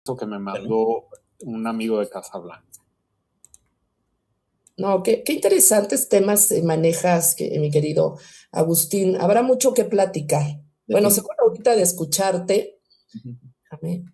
que me mandó un amigo de Casablanca. No, qué interesantes temas manejas, mi querido Agustín. Habrá mucho que platicar. Bueno, seguro ahorita de escucharte. Déjame.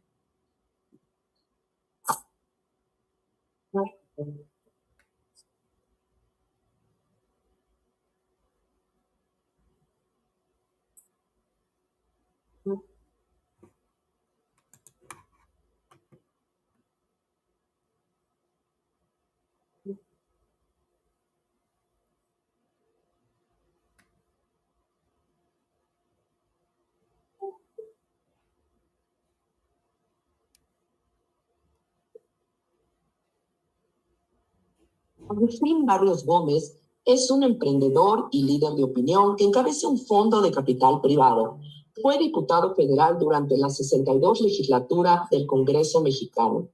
Agustín Barrios Gómez es un emprendedor y líder de opinión que encabeza un fondo de capital privado. Fue diputado federal durante la 62 legislatura del Congreso mexicano.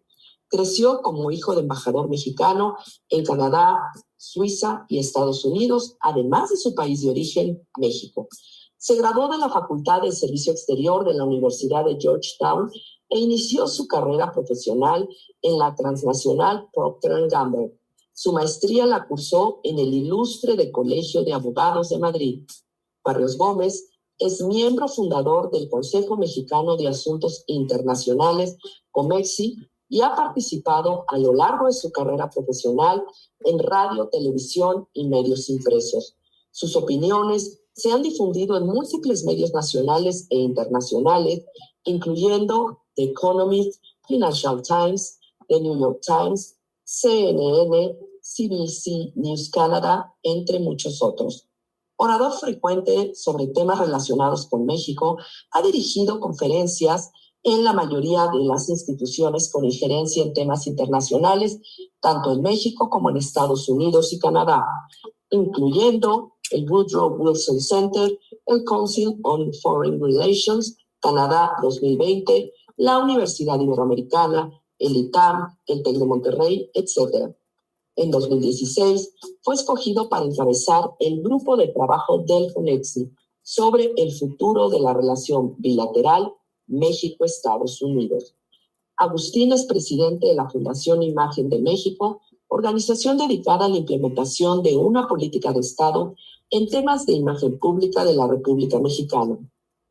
Creció como hijo de embajador mexicano en Canadá, Suiza y Estados Unidos, además de su país de origen, México. Se graduó de la Facultad de Servicio Exterior de la Universidad de Georgetown e inició su carrera profesional en la transnacional Procter & Gamble. Su maestría la cursó en el Ilustre de Colegio de Abogados de Madrid. Barrios Gómez es miembro fundador del Consejo Mexicano de Asuntos Internacionales, COMEXI, y ha participado a lo largo de su carrera profesional en radio, televisión y medios impresos. Sus opiniones se han difundido en múltiples medios nacionales e internacionales, incluyendo The Economist, Financial Times, The New York Times, CNN, CBC News Canada, entre muchos otros. Orador frecuente sobre temas relacionados con México, ha dirigido conferencias en la mayoría de las instituciones con injerencia en temas internacionales, tanto en México como en Estados Unidos y Canadá, incluyendo el Woodrow Wilson Center, el Council on Foreign Relations, Canadá 2020, la Universidad Iberoamericana, el ITAM, el TEC de Monterrey, etc. En 2016 fue escogido para encabezar el grupo de trabajo del COMEXI sobre el futuro de la relación bilateral México-Estados Unidos. Agustín es presidente de la Fundación Imagen de México, organización dedicada a la implementación de una política de Estado en temas de imagen pública de la República Mexicana.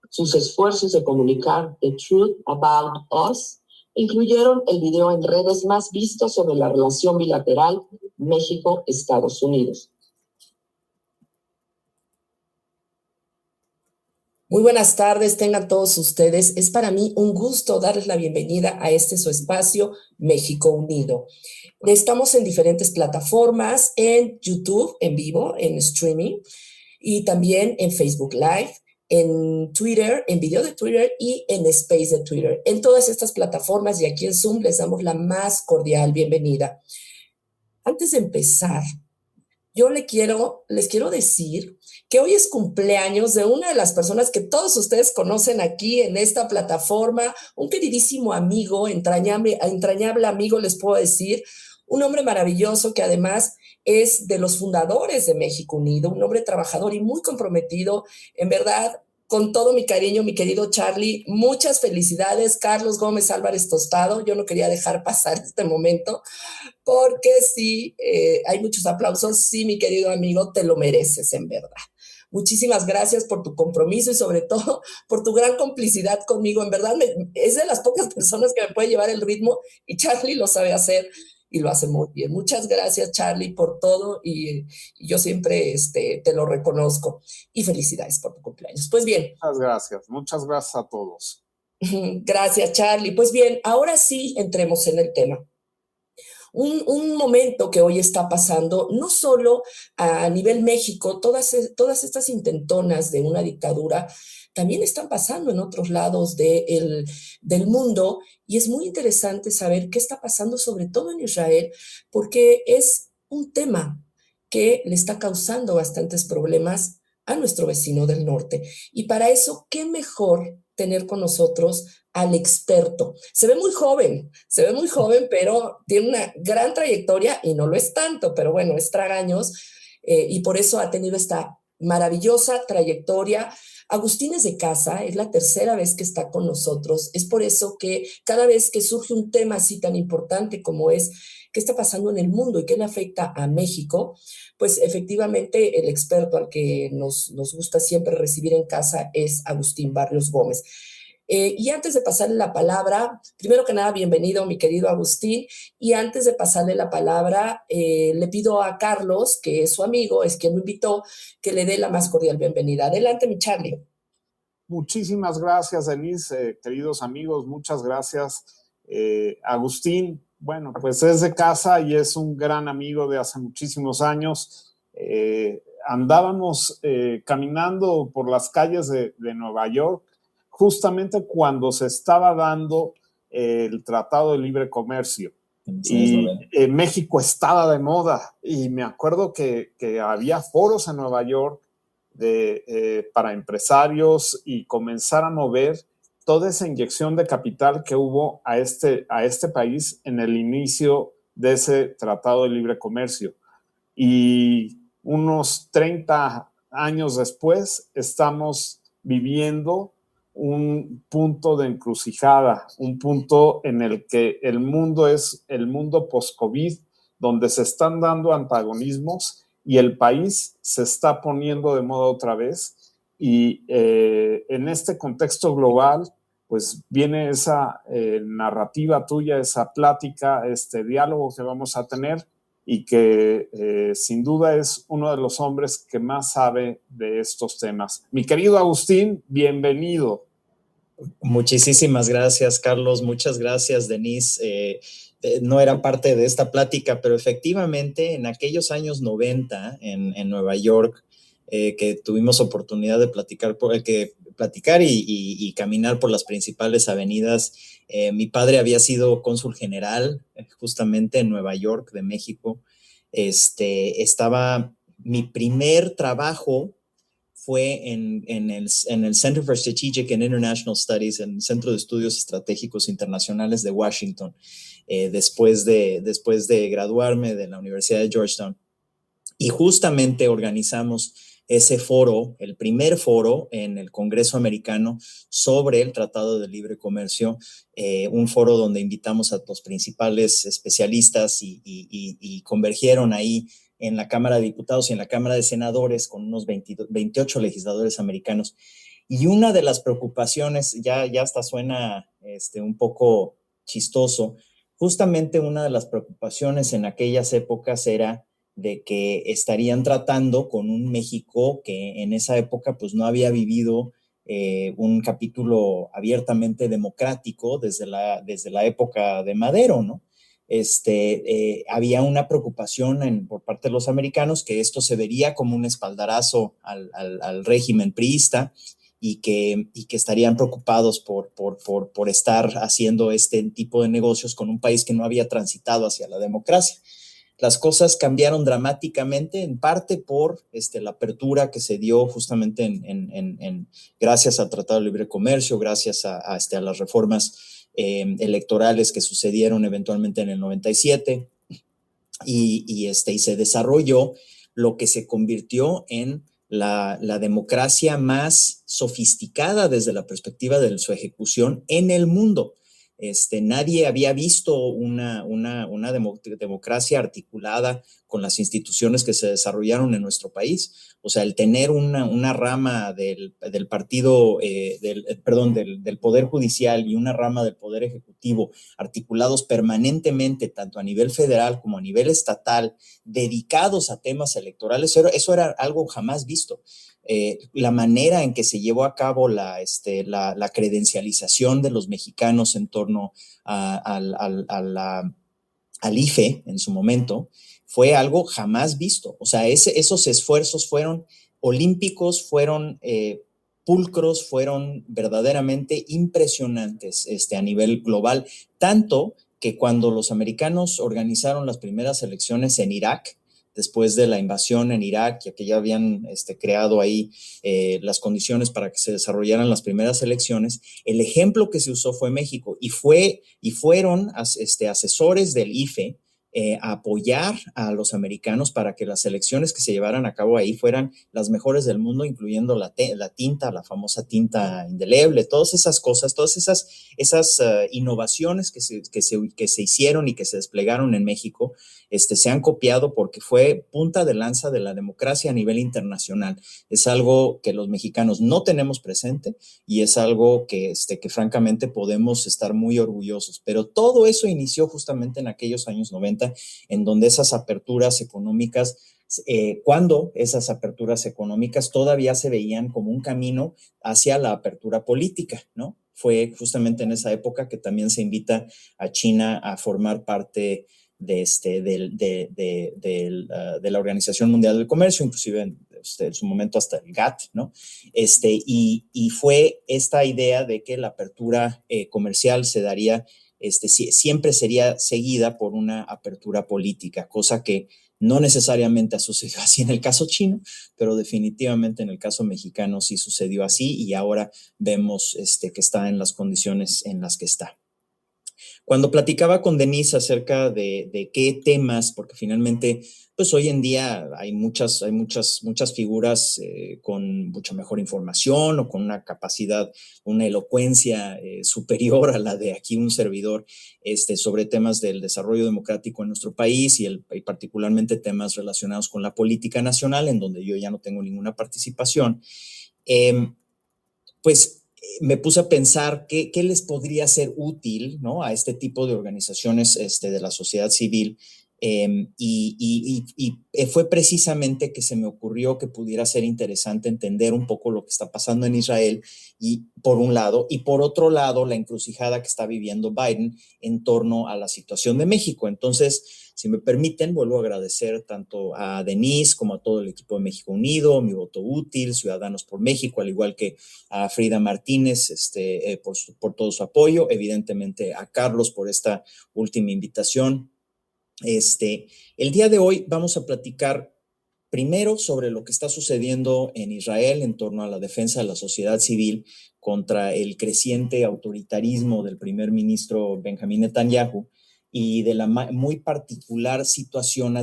Sus esfuerzos de comunicar The Truth About Us incluyeron el video en redes más visto sobre la relación bilateral México-Estados Unidos. Muy buenas tardes, tengan todos ustedes. Es para mí un gusto darles la bienvenida a este su espacio México Unido. Estamos en diferentes plataformas, en YouTube, en vivo, en streaming, y también en Facebook Live, en Twitter, en video de Twitter y en Space de Twitter. En todas estas plataformas y aquí en Zoom les damos la más cordial bienvenida. Antes de empezar, yo les quiero decir que hoy es cumpleaños de una de las personas que todos ustedes conocen aquí en esta plataforma, un queridísimo amigo, entrañable amigo, les puedo decir, un hombre maravilloso que además es de los fundadores de México Unido, un hombre trabajador y muy comprometido, en verdad, con todo mi cariño, mi querido Charlie, muchas felicidades, Carlos Gómez Álvarez Tostado, yo no quería dejar pasar este momento, porque sí, hay muchos aplausos, sí, mi querido amigo, te lo mereces, en verdad. Muchísimas gracias por tu compromiso y sobre todo por tu gran complicidad conmigo. En verdad, es de las pocas personas que me puede llevar el ritmo y Charlie lo sabe hacer y lo hace muy bien. Muchas gracias, Charlie, por todo y yo siempre te lo reconozco. Y felicidades por tu cumpleaños. Pues bien. Muchas gracias a todos. Gracias, Charlie. Pues bien, ahora sí entremos en el tema. Un momento que hoy está pasando, no solo a nivel México, todas estas intentonas de una dictadura también están pasando en otros lados del mundo y es muy interesante saber qué está pasando, sobre todo en Israel, porque es un tema que le está causando bastantes problemas a nuestro vecino del norte. Y para eso, ¿qué mejor tener con nosotros al experto? Se ve muy joven, pero tiene una gran trayectoria y no lo es tanto, pero bueno, es tragaños y por eso ha tenido esta maravillosa trayectoria. Agustín es de casa, es la tercera vez que está con nosotros. Es por eso que cada vez que surge un tema así tan importante como es qué está pasando en el mundo y qué le afecta a México, pues efectivamente el experto al que nos gusta siempre recibir en casa es Agustín Barrios Gómez. Y antes de pasarle la palabra, primero que nada, bienvenido, mi querido Agustín. Y antes de pasarle la palabra, le pido a Carlos, que es su amigo, es quien lo invitó, que le dé la más cordial bienvenida. Adelante, mi Charlie. Muchísimas gracias, Denise, queridos amigos, muchas gracias. Agustín, bueno, pues es de casa y es un gran amigo de hace muchísimos años. Andábamos caminando por las calles de Nueva York justamente cuando se estaba dando el Tratado de Libre Comercio. Y México estaba de moda y me acuerdo que había foros en Nueva York para empresarios y comenzar a mover toda esa inyección de capital que hubo a este país en el inicio de ese Tratado de Libre Comercio. Y unos 30 años después estamos viviendo un punto de encrucijada, un punto en el que el mundo es el mundo post-COVID, donde se están dando antagonismos y el país se está poniendo de moda otra vez. Y en este contexto global, pues viene esa narrativa tuya, esa plática, este diálogo que vamos a tener y que sin duda es uno de los hombres que más sabe de estos temas. Mi querido Agustín, bienvenido. Muchísimas gracias, Carlos. Muchas gracias, Denise. No era parte de esta plática, pero efectivamente en aquellos años 90 en Nueva York, que tuvimos oportunidad de platicar y caminar por las principales avenidas. Mi padre había sido cónsul general justamente en Nueva York, de México. Mi primer trabajo fue en el Center for Strategic and International Studies, en el Centro de Estudios Estratégicos Internacionales de Washington, después de graduarme de la Universidad de Georgetown. Y justamente organizamos ese foro, el primer foro en el Congreso americano sobre el Tratado de Libre Comercio, un foro donde invitamos a los principales especialistas y convergieron ahí en la Cámara de Diputados y en la Cámara de Senadores con unos 28 legisladores americanos. Y una de las preocupaciones, ya hasta suena un poco chistoso, justamente una de las preocupaciones en aquellas épocas era de que estarían tratando con un México que en esa época pues no había vivido un capítulo abiertamente democrático desde la época de Madero, ¿no? Había una preocupación por parte de los americanos que esto se vería como un espaldarazo al régimen priista y que estarían preocupados por estar haciendo este tipo de negocios con un país que no había transitado hacia la democracia. Las cosas cambiaron dramáticamente, en parte por la apertura que se dio justamente gracias al Tratado de Libre Comercio, gracias a las reformas electorales que sucedieron eventualmente en el 97 y se desarrolló lo que se convirtió en la democracia más sofisticada desde la perspectiva de su ejecución en el mundo. Nadie había visto una democracia articulada con las instituciones que se desarrollaron en nuestro país. O sea, el tener una rama del partido, del Poder Judicial y una rama del Poder Ejecutivo articulados permanentemente, tanto a nivel federal como a nivel estatal, dedicados a temas electorales, eso era algo jamás visto. La manera en que se llevó a cabo la credencialización de los mexicanos en torno al IFE en su momento fue algo jamás visto. O sea, esos esfuerzos fueron olímpicos, fueron pulcros, fueron verdaderamente impresionantes a nivel global, tanto que cuando los americanos organizaron las primeras elecciones en Irak, después de la invasión en Irak, ya que ya habían creado ahí las condiciones para que se desarrollaran las primeras elecciones, el ejemplo que se usó fue México y fueron asesores del IFE apoyar a los americanos para que las elecciones que se llevaran a cabo ahí fueran las mejores del mundo, incluyendo la tinta, la famosa tinta indeleble, todas esas cosas, todas esas innovaciones que se hicieron y que se desplegaron en México, se han copiado porque fue punta de lanza de la democracia a nivel internacional. Es algo que los mexicanos no tenemos presente y es algo que francamente podemos estar muy orgullosos. Pero todo eso inició justamente en aquellos años 90, en donde esas aperturas económicas, cuando esas aperturas económicas todavía se veían como un camino hacia la apertura política, ¿no? Fue justamente en esa época que también se invita a China a formar parte de la Organización Mundial del Comercio, inclusive en su momento hasta el GATT, ¿no? Y fue esta idea de que la apertura comercial se daría, siempre sería seguida por una apertura política, cosa que no necesariamente ha sucedido así en el caso chino, pero definitivamente en el caso mexicano sí sucedió así y ahora vemos que está en las condiciones en las que está. Cuando platicaba con Denise acerca de qué temas, porque finalmente, pues hoy en día hay muchas figuras con mucha mejor información o con una capacidad, una elocuencia superior a la de aquí un servidor, sobre temas del desarrollo democrático en nuestro país y particularmente temas relacionados con la política nacional, en donde yo ya no tengo ninguna participación. Pues me puse a pensar qué les podría ser útil, ¿no? A este tipo de organizaciones de la sociedad civil. Y fue precisamente que se me ocurrió que pudiera ser interesante entender un poco lo que está pasando en Israel, y por un lado, y por otro lado, la encrucijada que está viviendo Biden en torno a la situación de México. Entonces, si me permiten, vuelvo a agradecer tanto a Denise como a todo el equipo de México Unido, Mi Voto Útil, Ciudadanos por México, al igual que a Frida Martínez por todo su apoyo, evidentemente a Carlos por esta última invitación. El día de hoy vamos a platicar primero sobre lo que está sucediendo en Israel en torno a la defensa de la sociedad civil contra el creciente autoritarismo del primer ministro Benjamín Netanyahu y de la muy particular situación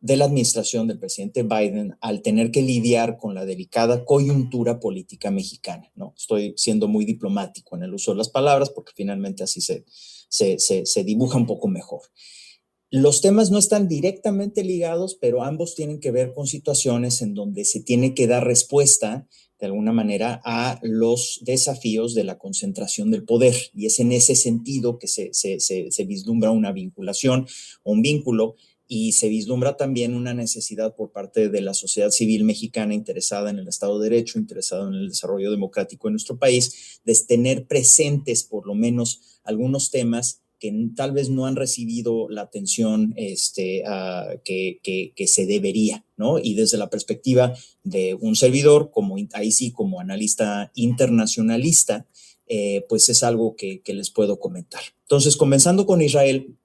de la administración del presidente Biden al tener que lidiar con la delicada coyuntura política mexicana, ¿no? Estoy siendo muy diplomático en el uso de las palabras porque finalmente así se dibuja un poco mejor. Los temas no están directamente ligados, pero ambos tienen que ver con situaciones en donde se tiene que dar respuesta, de alguna manera, a los desafíos de la concentración del poder. Y es en ese sentido que se vislumbra una vinculación o un vínculo, y se vislumbra también una necesidad por parte de la sociedad civil mexicana interesada en el Estado de Derecho, interesada en el desarrollo democrático de nuestro país, de tener presentes por lo menos algunos temas que tal vez no han recibido la atención que se debería, ¿no? Y desde la perspectiva de un servidor, ahí sí, como analista internacionalista, pues es algo que les puedo comentar. Entonces, comenzando con Israel,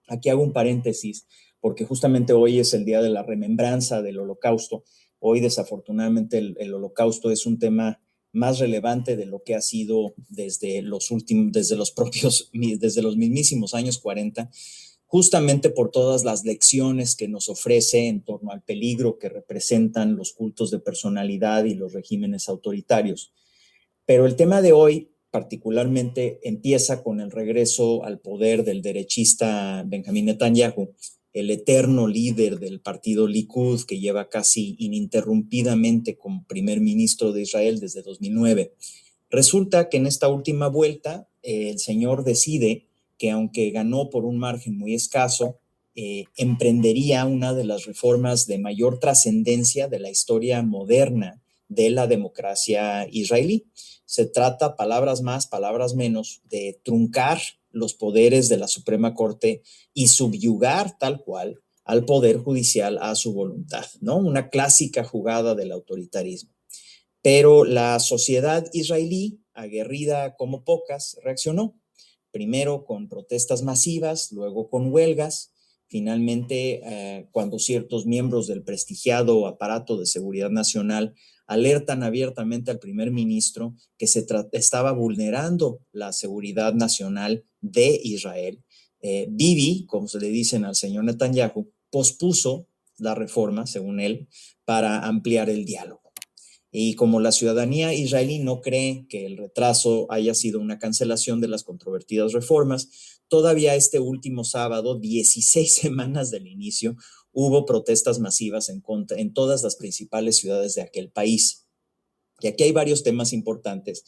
aquí hago un paréntesis, porque justamente hoy es el día de la remembranza del Holocausto. Hoy, desafortunadamente, el Holocausto es un tema más relevante de lo que ha sido desde los mismísimos años 40, justamente por todas las lecciones que nos ofrece en torno al peligro que representan los cultos de personalidad y los regímenes autoritarios. Pero el tema de hoy particularmente empieza con el regreso al poder del derechista Benjamín Netanyahu, el eterno líder del partido Likud, que lleva casi ininterrumpidamente como primer ministro de Israel desde 2009. Resulta que en esta última vuelta el señor decide que, aunque ganó por un margen muy escaso, emprendería una de las reformas de mayor trascendencia de la historia moderna de la democracia israelí. Se trata, palabras más, palabras menos, de truncar los poderes de la Suprema Corte y subyugar tal cual al Poder Judicial a su voluntad, ¿no? Una clásica jugada del autoritarismo. Pero la sociedad israelí, aguerrida como pocas, reaccionó. Primero con protestas masivas, luego con huelgas. Finalmente, cuando ciertos miembros del prestigiado aparato de seguridad nacional alertan abiertamente al primer ministro que estaba vulnerando la seguridad nacional de Israel, Bibi, como se le dicen al señor Netanyahu, pospuso la reforma, según él, para ampliar el diálogo. Y como la ciudadanía israelí no cree que el retraso haya sido una cancelación de las controvertidas reformas, todavía este último sábado, 16 semanas del inicio, hubo protestas masivas en todas las principales ciudades de aquel país. Y aquí hay varios temas importantes.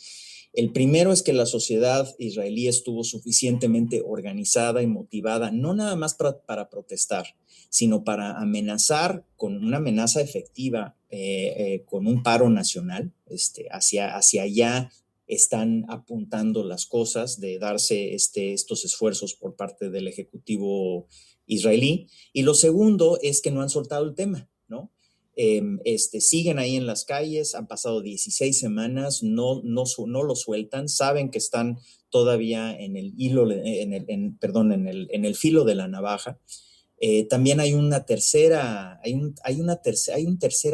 El primero es que la sociedad israelí estuvo suficientemente organizada y motivada, no nada más para protestar, sino para amenazar con una amenaza efectiva, con un paro nacional. Hacia allá están apuntando las cosas de darse estos esfuerzos por parte del Ejecutivo israelí. Y lo segundo es que no han soltado el tema, ¿no? Siguen ahí en las calles, han pasado 16 semanas, no lo sueltan, saben que están todavía en el hilo, en el filo de la navaja. También hay un tercer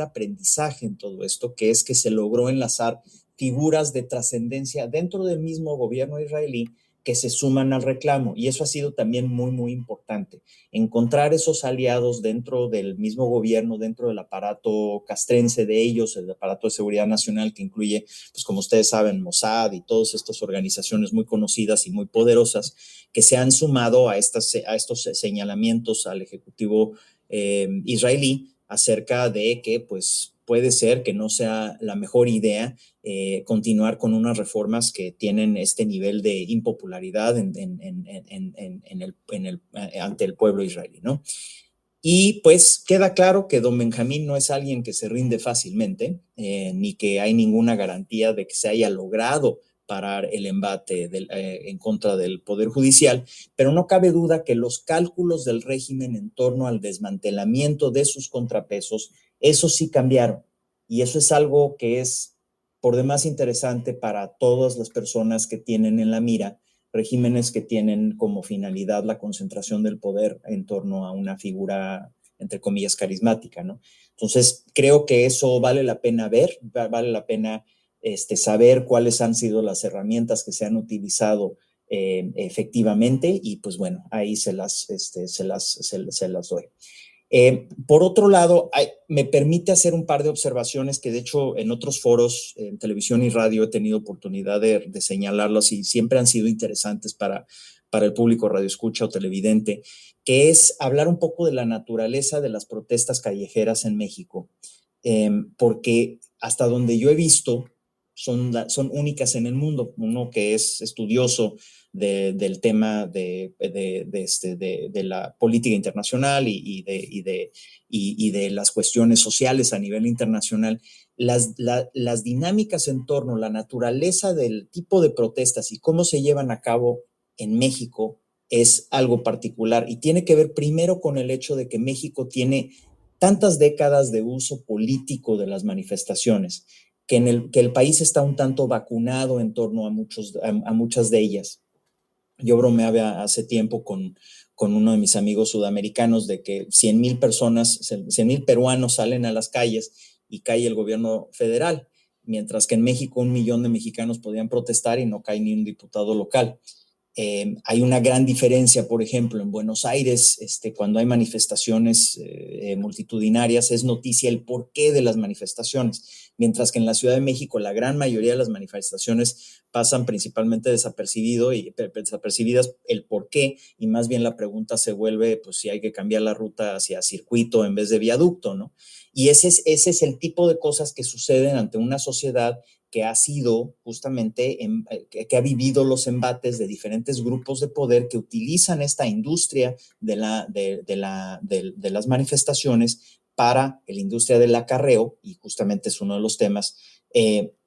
aprendizaje en todo esto, que es que se logró enlazar figuras de trascendencia dentro del mismo gobierno israelí que se suman al reclamo, y eso ha sido también muy, muy importante. Encontrar esos aliados dentro del mismo gobierno, dentro del aparato castrense de ellos, el aparato de seguridad nacional que incluye, pues como ustedes saben, Mossad y todas estas organizaciones muy conocidas y muy poderosas que se han sumado a estos señalamientos al Ejecutivo israelí acerca de que pues puede ser que no sea la mejor idea continuar con unas reformas que tienen este nivel de impopularidad ante el pueblo israelí, ¿no? Y pues queda claro que don Benjamín no es alguien que se rinde fácilmente, ni que hay ninguna garantía de que se haya logrado parar el embate en contra del Poder Judicial, pero no cabe duda que los cálculos del régimen en torno al desmantelamiento de sus contrapesos, eso sí cambiaron. Y eso es algo que es por demás interesante para todas las personas que tienen en la mira regímenes que tienen como finalidad la concentración del poder en torno a una figura, entre comillas, carismática, ¿no? Entonces, creo que eso vale la pena ver, vale la pena saber cuáles han sido las herramientas que se han utilizado efectivamente, y pues bueno, ahí se las doy. Por otro lado, me permite hacer un par de observaciones que de hecho en otros foros, en televisión y radio, he tenido oportunidad de señalarlas y siempre han sido interesantes para el público radioescucha o televidente, que es hablar un poco de la naturaleza de las protestas callejeras en México, porque hasta donde yo he visto son únicas en el mundo. Uno que es estudioso del tema de la política internacional y de las cuestiones sociales a nivel internacional, las dinámicas en torno, la naturaleza del tipo de protestas y cómo se llevan a cabo en México es algo particular, y tiene que ver primero con el hecho de que México tiene tantas décadas de uso político de las manifestaciones, que el país está un tanto vacunado en torno a muchas de ellas. Yo bromeaba hace tiempo con uno de mis amigos sudamericanos de que 100,000 peruanos salen a las calles y cae el gobierno federal, mientras que en México 1 millón de mexicanos podían protestar y no cae ni un diputado local. Hay una gran diferencia, por ejemplo, en Buenos Aires, cuando hay manifestaciones multitudinarias, es noticia el porqué de las manifestaciones, mientras que en la Ciudad de México la gran mayoría de las manifestaciones pasan principalmente desapercibidas el porqué, y más bien la pregunta se vuelve pues si hay que cambiar la ruta hacia circuito en vez de viaducto, ¿no? Y ese es el tipo de cosas que suceden ante una sociedad que ha sido justamente, que ha vivido los embates de diferentes grupos de poder que utilizan esta industria de las manifestaciones para la industria del acarreo, y justamente es uno de los temas,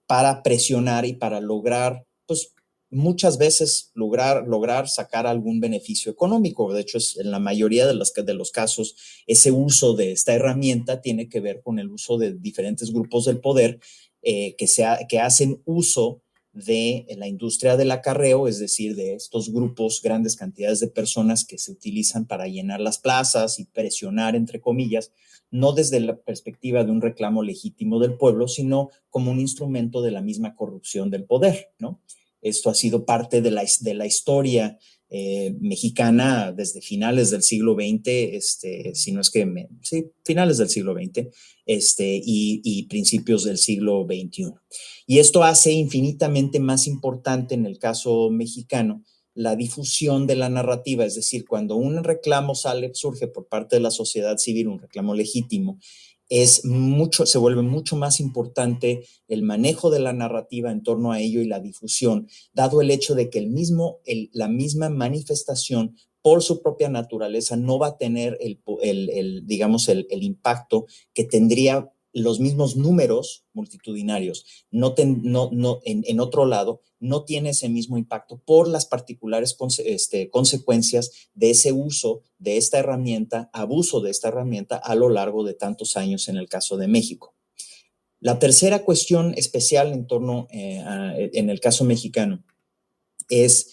para presionar y para lograr, pues muchas veces lograr sacar algún beneficio económico. De hecho, en la mayoría de los casos, ese uso de esta herramienta tiene que ver con el uso de diferentes grupos del poder que hacen uso de la industria del acarreo, es decir, de estos grupos, grandes cantidades de personas que se utilizan para llenar las plazas y presionar, entre comillas, no desde la perspectiva de un reclamo legítimo del pueblo, sino como un instrumento de la misma corrupción del poder, ¿no? Esto ha sido parte de la historia mexicana desde finales del siglo XX, si no es que, sí, finales del siglo XX, y principios del siglo XXI. Y esto hace infinitamente más importante en el caso mexicano la difusión de la narrativa, es decir, cuando un reclamo surge por parte de la sociedad civil, un reclamo legítimo, se vuelve mucho más importante el manejo de la narrativa en torno a ello y la difusión, dado el hecho de que la misma manifestación por su propia naturaleza no va a tener digamos, el impacto que tendría los mismos números multitudinarios. En otro lado, no tiene ese mismo impacto por las particulares consecuencias de ese uso de esta herramienta, abuso de esta herramienta a lo largo de tantos años en el caso de México. La tercera cuestión especial en el caso mexicano es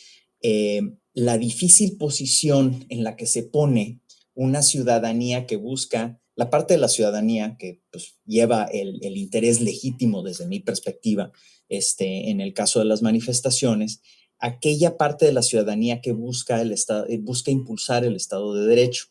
la difícil posición en la que se pone una ciudadanía que busca, la parte de la ciudadanía que pues, lleva el interés legítimo desde mi perspectiva, en el caso de las manifestaciones, aquella parte de la ciudadanía que busca impulsar el Estado de Derecho.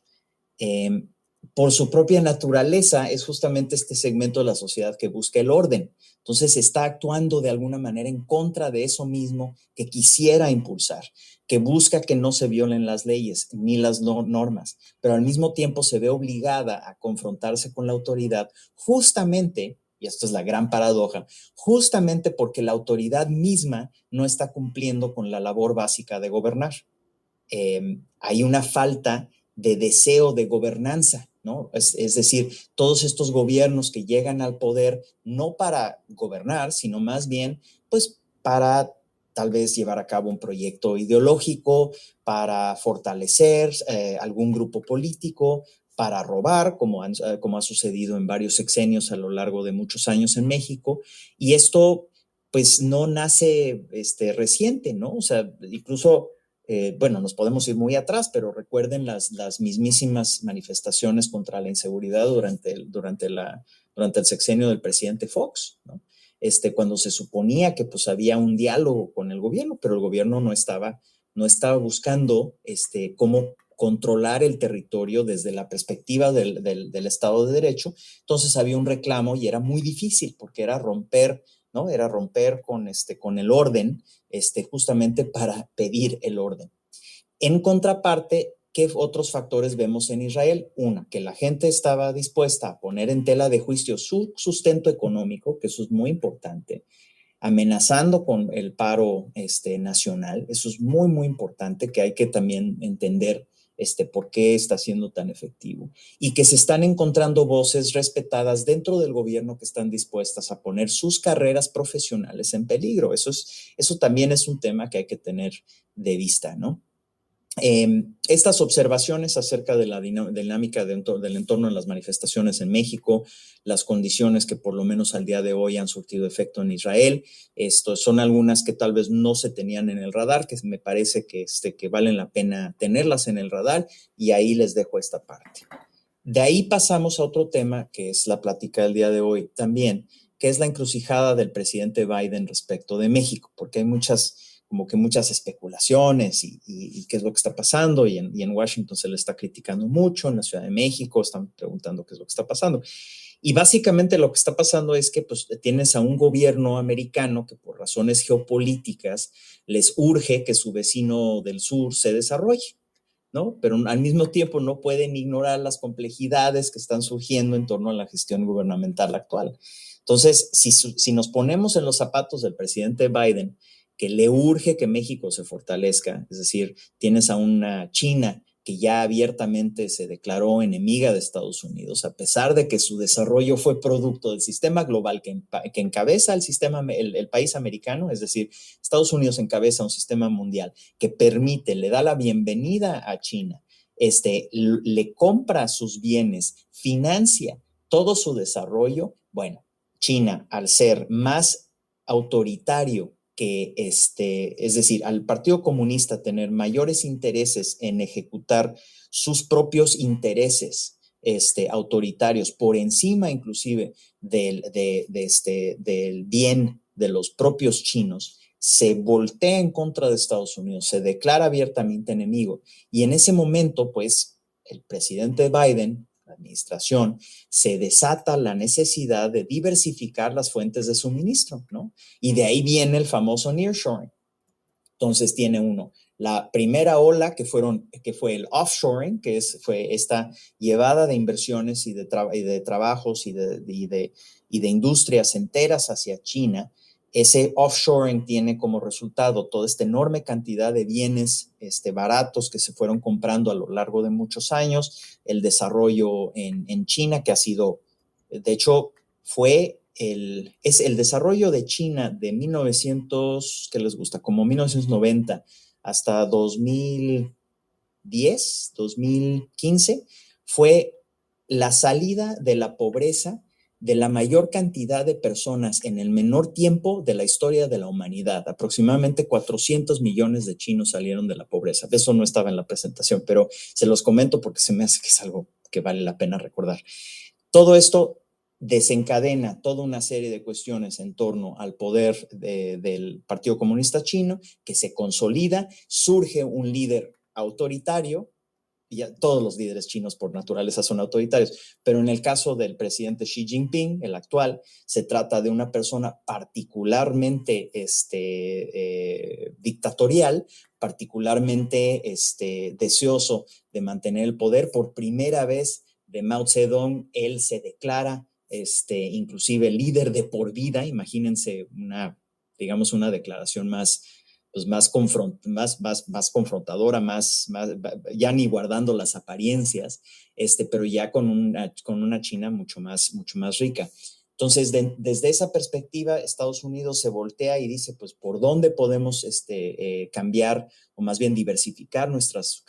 Por su propia naturaleza es justamente este segmento de la sociedad que busca el orden. Entonces está actuando de alguna manera en contra de eso mismo que quisiera impulsar, que busca que no se violen las leyes ni las normas, pero al mismo tiempo se ve obligada a confrontarse con la autoridad justamente, y esto es la gran paradoja, justamente porque la autoridad misma no está cumpliendo con la labor básica de gobernar. Hay una falta de deseo de gobernanza, ¿no? Es decir, todos estos gobiernos que llegan al poder no para gobernar, sino más bien, pues, para tal vez llevar a cabo un proyecto ideológico, para fortalecer algún grupo político, para robar, como ha sucedido en varios sexenios a lo largo de muchos años en México. Y esto, pues, no nace reciente, ¿no? O sea, incluso bueno, nos podemos ir muy atrás, pero recuerden las mismísimas manifestaciones contra la inseguridad durante el sexenio del presidente Fox, ¿no? Cuando se suponía que pues había un diálogo con el gobierno, pero el gobierno no estaba buscando cómo controlar el territorio desde la perspectiva del Estado de Derecho. Entonces había un reclamo y era muy difícil porque era romper, ¿no? Era romper con el orden, justamente para pedir el orden. En contraparte, ¿qué otros factores vemos en Israel? Una, que la gente estaba dispuesta a poner en tela de juicio su sustento económico, que eso es muy importante, amenazando con el paro nacional. Eso es muy, muy importante, que hay que también entender por qué está siendo tan efectivo, y que se están encontrando voces respetadas dentro del gobierno que están dispuestas a poner sus carreras profesionales en peligro. Eso también es un tema que hay que tener de vista, ¿no? Estas observaciones acerca de la dinámica del entorno en las manifestaciones en México, las condiciones que por lo menos al día de hoy han surtido efecto en Israel, son algunas que tal vez no se tenían en el radar, que me parece que valen la pena tenerlas en el radar, y ahí les dejo esta parte. De ahí pasamos a otro tema que es la plática del día de hoy también, que es la encrucijada del presidente Biden respecto de México, porque hay muchas especulaciones y qué es lo que está pasando, y en Washington se le está criticando mucho, en la Ciudad de México están preguntando qué es lo que está pasando. Y básicamente lo que está pasando es que pues, tienes a un gobierno americano que por razones geopolíticas les urge que su vecino del sur se desarrolle, ¿no? Pero al mismo tiempo no pueden ignorar las complejidades que están surgiendo en torno a la gestión gubernamental actual. Entonces, si nos ponemos en los zapatos del presidente Biden, que le urge que México se fortalezca, es decir, tienes a una China que ya abiertamente se declaró enemiga de Estados Unidos, a pesar de que su desarrollo fue producto del sistema global que encabeza el país americano, es decir, Estados Unidos encabeza un sistema mundial que le da la bienvenida a China, le compra sus bienes, financia todo su desarrollo. Bueno, China, al ser más autoritario que es decir, al Partido Comunista tener mayores intereses en ejecutar sus propios intereses autoritarios por encima inclusive del bien de los propios chinos, se voltea en contra de Estados Unidos, se declara abiertamente enemigo. Y en ese momento, pues, el presidente Biden, la administración, se desata la necesidad de diversificar las fuentes de suministro, ¿no? Y de ahí viene el famoso nearshoring. Entonces tiene uno la primera ola que fue el offshoring, fue esta llevada de inversiones y de trabajos y de industrias enteras hacia China. Ese offshoring tiene como resultado toda esta enorme cantidad de bienes baratos que se fueron comprando a lo largo de muchos años, el desarrollo en China que ha sido, de hecho, es el desarrollo de China de 1900, ¿qué les gusta? Como 1990 hasta 2010, 2015, fue la salida de la pobreza de la mayor cantidad de personas en el menor tiempo de la historia de la humanidad. Aproximadamente 400 millones de chinos salieron de la pobreza. Eso no estaba en la presentación, pero se los comento porque se me hace que es algo que vale la pena recordar. Todo esto desencadena toda una serie de cuestiones en torno al poder del Partido Comunista Chino, que se consolida, surge un líder autoritario, y ya todos los líderes chinos por naturaleza son autoritarios, pero en el caso del presidente Xi Jinping, el actual, se trata de una persona particularmente dictatorial, particularmente deseoso de mantener el poder. Por primera vez de Mao Zedong, él se declara inclusive líder de por vida. Imagínense una declaración más confrontadora, ya ni guardando las apariencias, pero ya con una China mucho más rica. Entonces, desde esa perspectiva, Estados Unidos se voltea y dice, pues, ¿por dónde podemos cambiar o más bien diversificar nuestras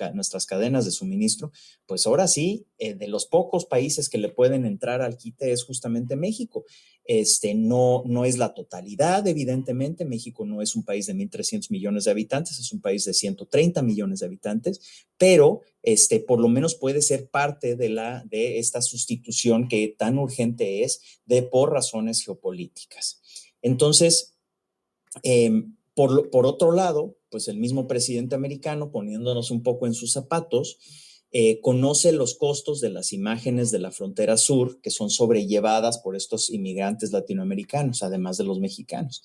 cadenas de suministro? Pues ahora sí, de los pocos países que le pueden entrar al quite es justamente México. No es la totalidad, evidentemente. México no es un país de 1.300 millones de habitantes, es un país de 130 millones de habitantes, pero por lo menos puede ser parte de esta sustitución que tan urgente es por razones geopolíticas. Entonces, por otro lado, pues el mismo presidente americano, poniéndonos un poco en sus zapatos, conoce los costos de las imágenes de la frontera sur que son sobrellevadas por estos inmigrantes latinoamericanos, además de los mexicanos.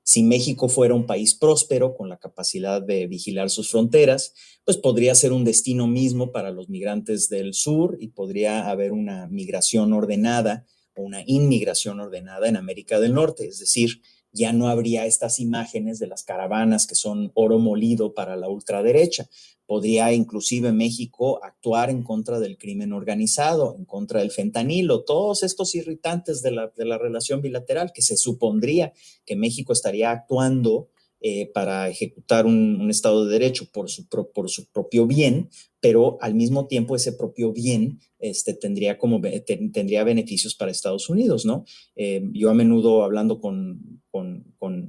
Si México fuera un país próspero con la capacidad de vigilar sus fronteras, pues podría ser un destino mismo para los migrantes del sur y podría haber una migración ordenada o una inmigración ordenada en América del Norte, es decir, ya no habría estas imágenes de las caravanas que son oro molido para la ultraderecha. Podría inclusive México actuar en contra del crimen organizado, en contra del fentanilo, todos estos irritantes de la relación bilateral que se supondría que México estaría actuando para ejecutar un Estado de Derecho por su propio bien, pero al mismo tiempo ese propio bien tendría beneficios para Estados Unidos, ¿no? Yo a menudo hablando con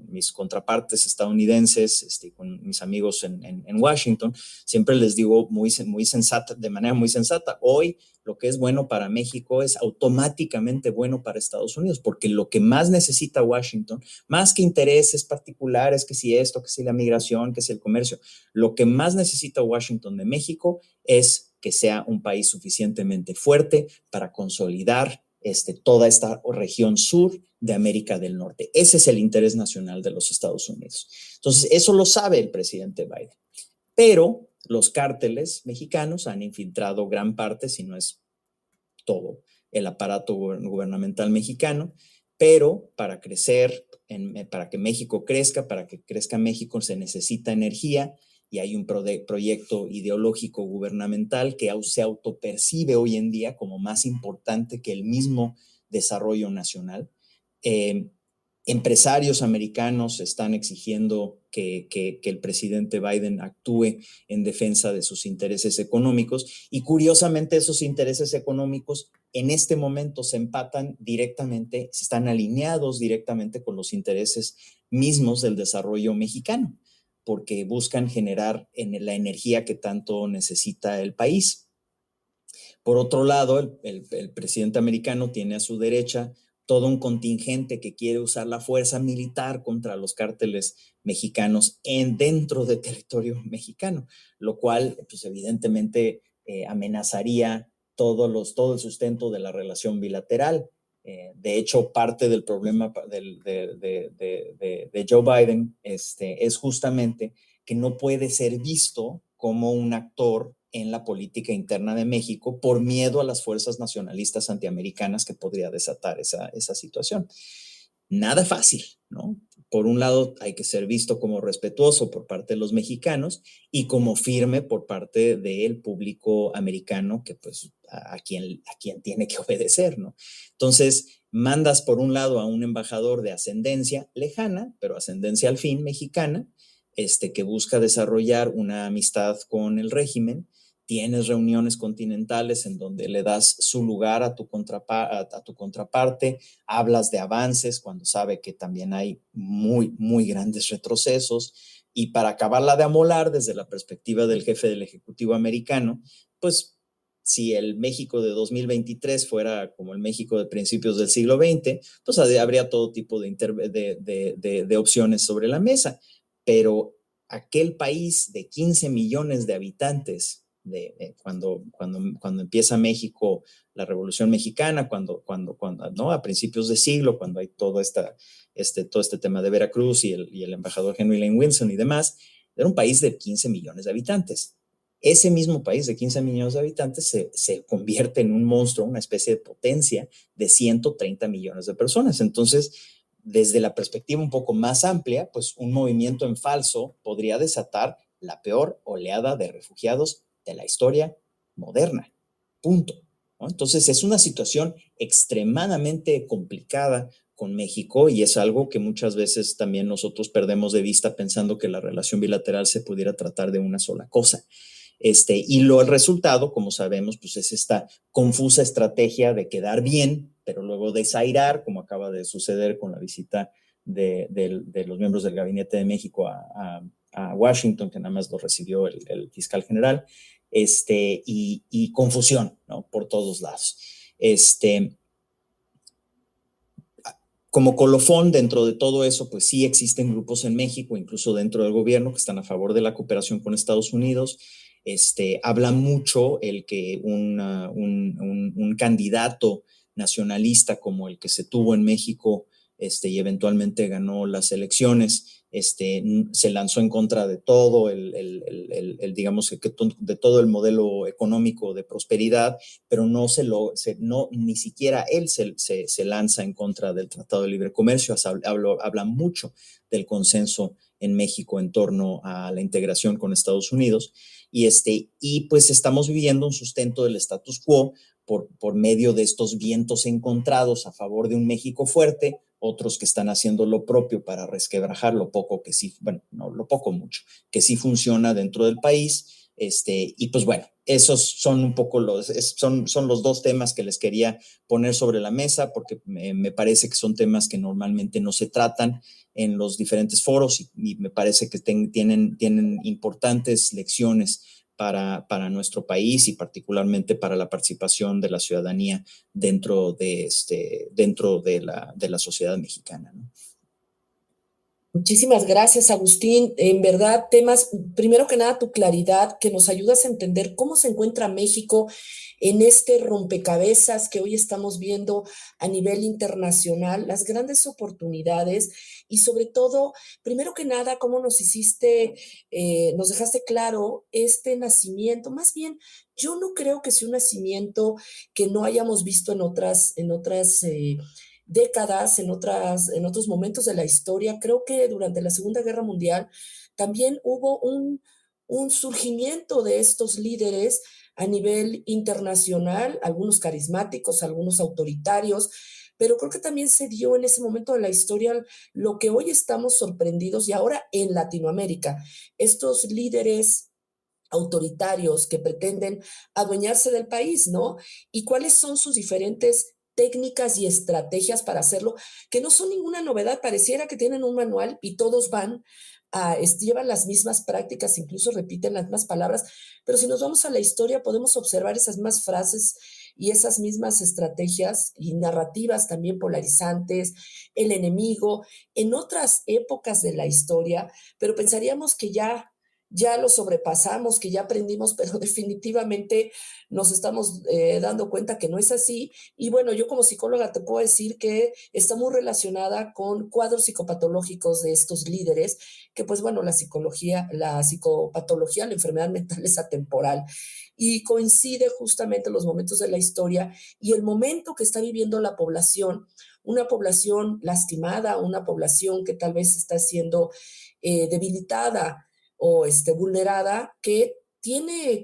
mis contrapartes estadounidenses, con mis amigos en Washington, siempre les digo de manera muy sensata, hoy lo que es bueno para México es automáticamente bueno para Estados Unidos, porque lo que más necesita Washington, más que intereses particulares, que si esto, que si la migración, que si el comercio, lo que más necesita Washington de México es que sea un país suficientemente fuerte para consolidar toda esta región sur de América del Norte. Ese es el interés nacional de los Estados Unidos. Entonces, eso lo sabe el presidente Biden. Pero los cárteles mexicanos han infiltrado gran parte, si no es todo, el aparato gubernamental mexicano, pero para crecer, para que México crezca, para que crezca México se necesita energía, y hay un proyecto ideológico gubernamental que se autopercibe hoy en día como más importante que el mismo desarrollo nacional. Empresarios americanos están exigiendo que el presidente Biden actúe en defensa de sus intereses económicos, y curiosamente esos intereses económicos en este momento se empatan directamente, están alineados directamente con los intereses mismos del desarrollo mexicano, porque buscan generar la energía que tanto necesita el país. Por otro lado, el presidente americano tiene a su derecha todo un contingente que quiere usar la fuerza militar contra los cárteles mexicanos dentro de territorio mexicano, lo cual pues evidentemente amenazaría todo el sustento de la relación bilateral. De hecho, parte del problema de Joe Biden es justamente que no puede ser visto como un actor en la política interna de México por miedo a las fuerzas nacionalistas antiamericanas que podría desatar esa situación. Nada fácil, ¿no? Por un lado, hay que ser visto como respetuoso por parte de los mexicanos y como firme por parte del público americano, que pues a quien tiene que obedecer, ¿no? Entonces, mandas por un lado a un embajador de ascendencia lejana, pero ascendencia al fin mexicana, que busca desarrollar una amistad con el régimen. Tienes reuniones continentales en donde le das su lugar a tu contraparte, hablas de avances cuando sabe que también hay muy, muy grandes retrocesos, y para acabarla de amolar desde la perspectiva del jefe del Ejecutivo americano, pues si el México de 2023 fuera como el México de principios del siglo XX, pues habría todo tipo de opciones sobre la mesa, pero aquel país de 15 millones de habitantes, cuando empieza México, la Revolución Mexicana, ¿no? A principios de siglo, cuando hay todo este tema de Veracruz y el embajador Henry Lane Wilson y demás, era un país de 15 millones de habitantes. Ese mismo país de 15 millones de habitantes se convierte en un monstruo, una especie de potencia de 130 millones de personas. Entonces, desde la perspectiva un poco más amplia, pues un movimiento en falso podría desatar la peor oleada de refugiados de la historia moderna. Punto, ¿no? Entonces es una situación extremadamente complicada con México, y es algo que muchas veces también nosotros perdemos de vista pensando que la relación bilateral se pudiera tratar de una sola cosa. Y el resultado, como sabemos, pues es esta confusa estrategia de quedar bien, pero luego desairar, como acaba de suceder con la visita de los miembros del Gabinete de México a Washington, que nada más lo recibió el fiscal general, y confusión, ¿no? Por todos lados. Como colofón dentro de todo eso, pues sí existen grupos en México, incluso dentro del gobierno, que están a favor de la cooperación con Estados Unidos. Habla mucho el que un candidato nacionalista como el que se tuvo en México, y eventualmente ganó las elecciones, se lanzó en contra de todo digamos, de todo el modelo económico de prosperidad, pero ni siquiera él se lanza en contra del Tratado de Libre Comercio. Habla mucho del consenso en México en torno a la integración con Estados Unidos, y pues estamos viviendo un sustento del status quo por medio de estos vientos encontrados a favor de un México fuerte, otros que están haciendo lo propio para resquebrajar lo poco que sí, bueno, no lo poco, mucho, que sí funciona dentro del país. Y pues bueno, esos son un poco son los dos temas que les quería poner sobre la mesa, porque me parece que son temas que normalmente no se tratan en los diferentes foros, y me parece que tienen importantes lecciones para nuestro país, y particularmente para la participación de la ciudadanía dentro de la sociedad mexicana, ¿no? Muchísimas gracias, Agustín. En verdad, temas, primero que nada, tu claridad, que nos ayudas a entender cómo se encuentra México en este rompecabezas que hoy estamos viendo a nivel internacional, las grandes oportunidades y sobre todo, primero que nada, cómo nos dejaste claro este nacimiento. Más bien, yo no creo que sea un nacimiento que no hayamos visto en otras décadas, en otros momentos de la historia. Creo que durante la Segunda Guerra Mundial también hubo un surgimiento de estos líderes a nivel internacional, algunos carismáticos, algunos autoritarios, pero creo que también se dio en ese momento de la historia lo que hoy estamos sorprendidos, y ahora en Latinoamérica, estos líderes autoritarios que pretenden adueñarse del país, ¿no? ¿Y cuáles son sus diferentes técnicas y estrategias para hacerlo? Que no son ninguna novedad, pareciera que tienen un manual y todos llevan las mismas prácticas, incluso repiten las mismas palabras, pero si nos vamos a la historia podemos observar esas mismas frases y esas mismas estrategias y narrativas también polarizantes, el enemigo, en otras épocas de la historia, pero pensaríamos que ya lo sobrepasamos, que ya aprendimos, pero definitivamente nos estamos dando cuenta que no es así. Y bueno, yo como psicóloga te puedo decir que está muy relacionada con cuadros psicopatológicos de estos líderes, que pues bueno, la psicopatología, la enfermedad mental es atemporal y coincide justamente los momentos de la historia y el momento que está viviendo la población, una población lastimada, una población que tal vez está siendo debilitada o vulnerada, que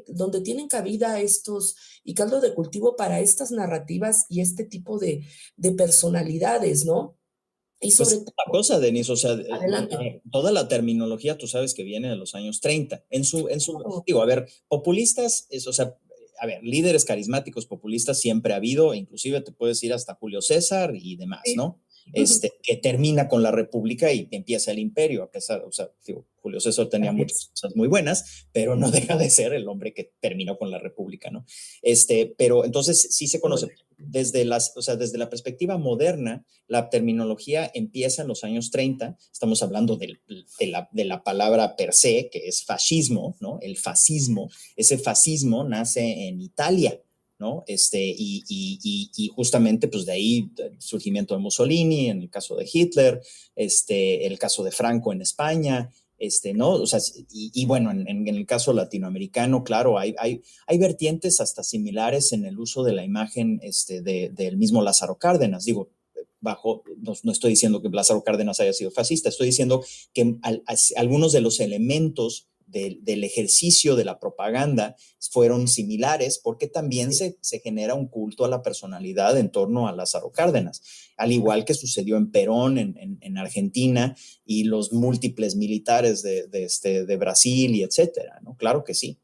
donde tienen cabida estos y caldo de cultivo para estas narrativas y este tipo de personalidades, ¿no? Y Pues sobre todo, la cosa, Denise, o sea, adelante. toda la terminología, tú sabes que viene de los años 30. Oh, Digo, a ver, populistas, o sea, a ver, líderes carismáticos populistas siempre ha habido, inclusive te puedes ir hasta Julio César y demás, sí. ¿no? Que termina con la República y empieza el imperio, a pesar, o sea, digo, Julio César tenía Así muchas es. cosas muy buenas, pero no deja de ser el hombre que terminó con la República, ¿no? Pero entonces sí se conoce o sea, desde la perspectiva moderna, la terminología empieza en los años 30, estamos hablando de la palabra per se, que es fascismo, ¿no? El fascismo, ese fascismo nace en Italia, ¿no? Y justamente pues de ahí el surgimiento de Mussolini, en el caso de Hitler, el caso de Franco en España, ¿no? O sea, y bueno, en el caso latinoamericano, claro, hay vertientes hasta similares en el uso de la imagen del mismo Lázaro Cárdenas. Digo, no estoy diciendo que Lázaro Cárdenas haya sido fascista, estoy diciendo que algunos de los elementos del ejercicio de la propaganda fueron similares porque también se genera un culto a la personalidad en torno a Lázaro Cárdenas, al igual que sucedió en Perón, en Argentina, y los múltiples militares de Brasil y etcétera, ¿no? Claro que sí,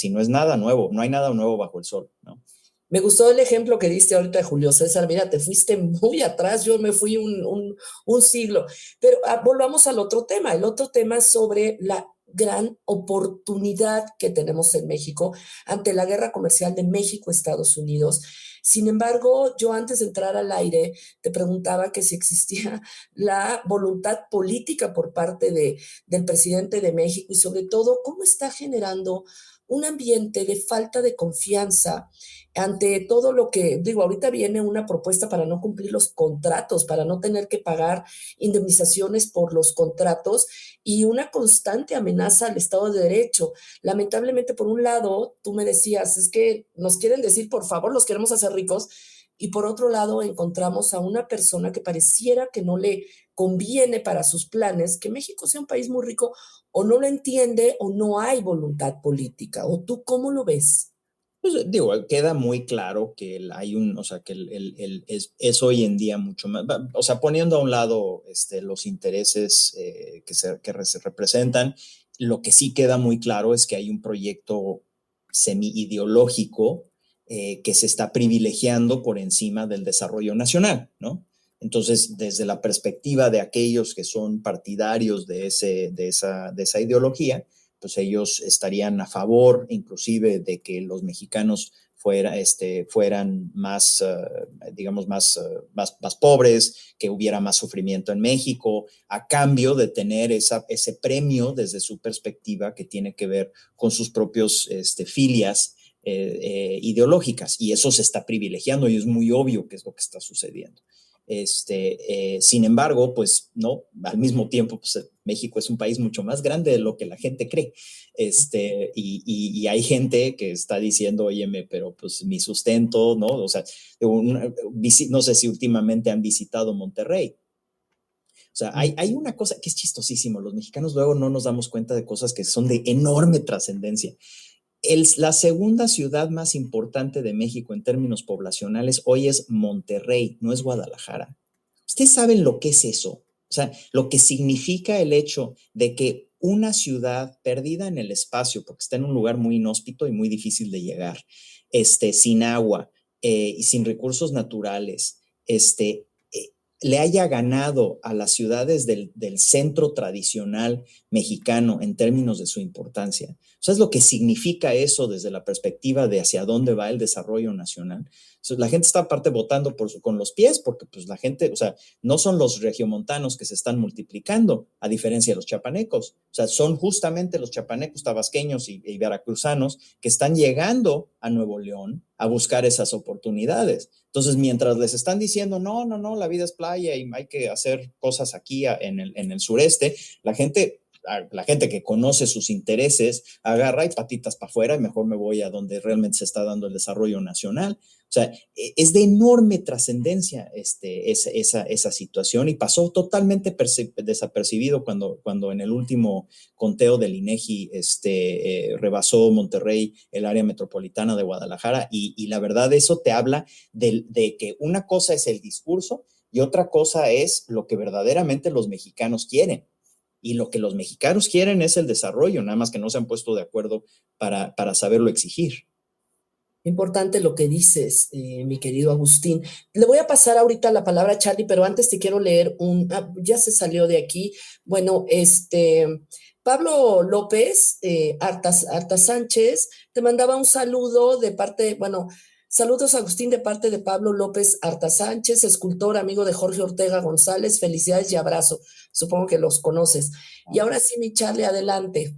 no es nada nuevo, no hay nada nuevo bajo el sol, ¿no? Me gustó el ejemplo que diste ahorita de Julio César. Mira, te fuiste muy atrás, yo me fui un siglo. Pero volvamos al otro tema. El otro tema es sobre la gran oportunidad que tenemos en México ante la guerra comercial de México-Estados Unidos. Sin embargo, yo antes de entrar al aire te preguntaba que si existía la voluntad política por parte del presidente de México y sobre todo cómo está generando un ambiente de falta de confianza ante todo lo que, digo, ahorita viene una propuesta para no cumplir los contratos, para no tener que pagar indemnizaciones por los contratos y una constante amenaza al Estado de Derecho. Lamentablemente, por un lado, tú me decías, es que nos quieren decir, por favor, los queremos hacer ricos, y por otro lado, encontramos a una persona que pareciera que no le conviene para sus planes que México sea un país muy rico, o no lo entiende o no hay voluntad política. ¿O tú cómo lo ves? Pues digo, queda muy claro que o sea, que es hoy en día mucho más, o sea, poniendo a un lado los intereses se representan, lo que sí queda muy claro es que hay un proyecto semi-ideológico que se está privilegiando por encima del desarrollo nacional, ¿no? Entonces, desde la perspectiva de aquellos que son partidarios de esa ideología, pues ellos estarían a favor inclusive de que los mexicanos fueran más, digamos, más pobres, que hubiera más sufrimiento en México, a cambio de tener ese premio desde su perspectiva que tiene que ver con sus propios filias ideológicas. Y eso se está privilegiando y es muy obvio que es lo que está sucediendo. Sin embargo, pues no, al mismo tiempo, pues México es un país mucho más grande de lo que la gente cree. Y hay gente que está diciendo, óyeme, pero pues mi sustento, ¿no? O sea, no sé si últimamente han visitado Monterrey. O sea, hay una cosa que es chistosísimo. Los mexicanos luego no nos damos cuenta de cosas que son de enorme trascendencia. La segunda ciudad más importante de México en términos poblacionales hoy es Monterrey, no es Guadalajara. ¿Ustedes saben lo que es eso? O sea, lo que significa el hecho de que una ciudad perdida en el espacio, porque está en un lugar muy inhóspito y muy difícil de llegar, sin agua y sin recursos naturales, le haya ganado a las ciudades del centro tradicional mexicano en términos de su importancia. ¿Sabes lo que significa eso desde la perspectiva de hacia dónde va el desarrollo nacional? Entonces, la gente está aparte votando con los pies, porque pues la gente, o sea, no son los regiomontanos que se están multiplicando, a diferencia de los chapanecos. O sea, son justamente los chapanecos, tabasqueños y veracruzanos que están llegando a Nuevo León a buscar esas oportunidades. Entonces, mientras les están diciendo, no, la vida es playa y hay que hacer cosas aquí en el sureste, la gente que conoce sus intereses agarra y patitas para afuera y mejor me voy a donde realmente se está dando el desarrollo nacional. O sea, es de enorme trascendencia esa situación y pasó totalmente desapercibido cuando en el último conteo del INEGI rebasó Monterrey el área metropolitana de Guadalajara y la verdad eso te habla de que una cosa es el discurso y otra cosa es lo que verdaderamente los mexicanos quieren. Y lo que los mexicanos quieren es el desarrollo, nada más que no se han puesto de acuerdo para saberlo exigir. Importante lo que dices, mi querido Agustín. Le voy a pasar ahorita la palabra a Charlie, pero antes te quiero leer ya se salió de aquí. Bueno, Pablo López, Arta Sánchez, te mandaba un saludo de parte, bueno, saludos Agustín de parte de Pablo López Arta Sánchez, escultor, amigo de Jorge Ortega González, felicidades y abrazo. Supongo que los conoces. Y ahora sí, mi Charlie, adelante.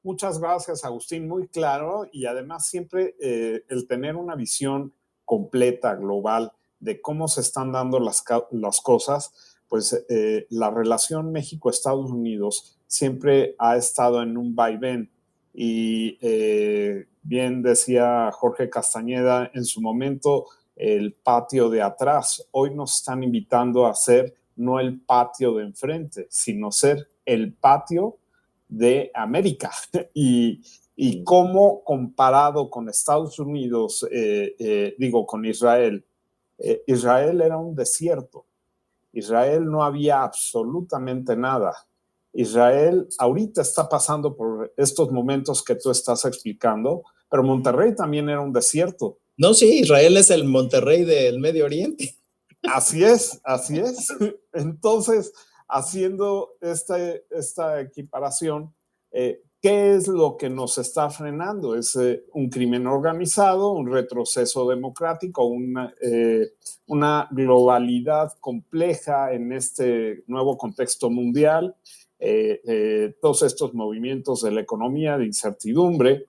Muchas gracias, Agustín, muy claro y además siempre el tener una visión completa, global, de cómo se están dando las cosas, pues la relación México-Estados Unidos siempre ha estado en un vaivén y bien decía Jorge Castañeda en su momento, el patio de atrás, hoy nos están invitando a ser no el patio de enfrente, sino ser el patio de América y cómo comparado con Estados Unidos, con Israel, Israel era un desierto, Israel no había absolutamente nada. Israel ahorita está pasando por estos momentos que tú estás explicando, pero Monterrey también era un desierto. No, sí, Israel es el Monterrey del Medio Oriente. Así es, así es. Entonces, haciendo esta equiparación, ¿qué es lo que nos está frenando? ¿Es un crimen organizado, un retroceso democrático, una globalidad compleja en este nuevo contexto mundial? Todos estos movimientos de la economía, de incertidumbre,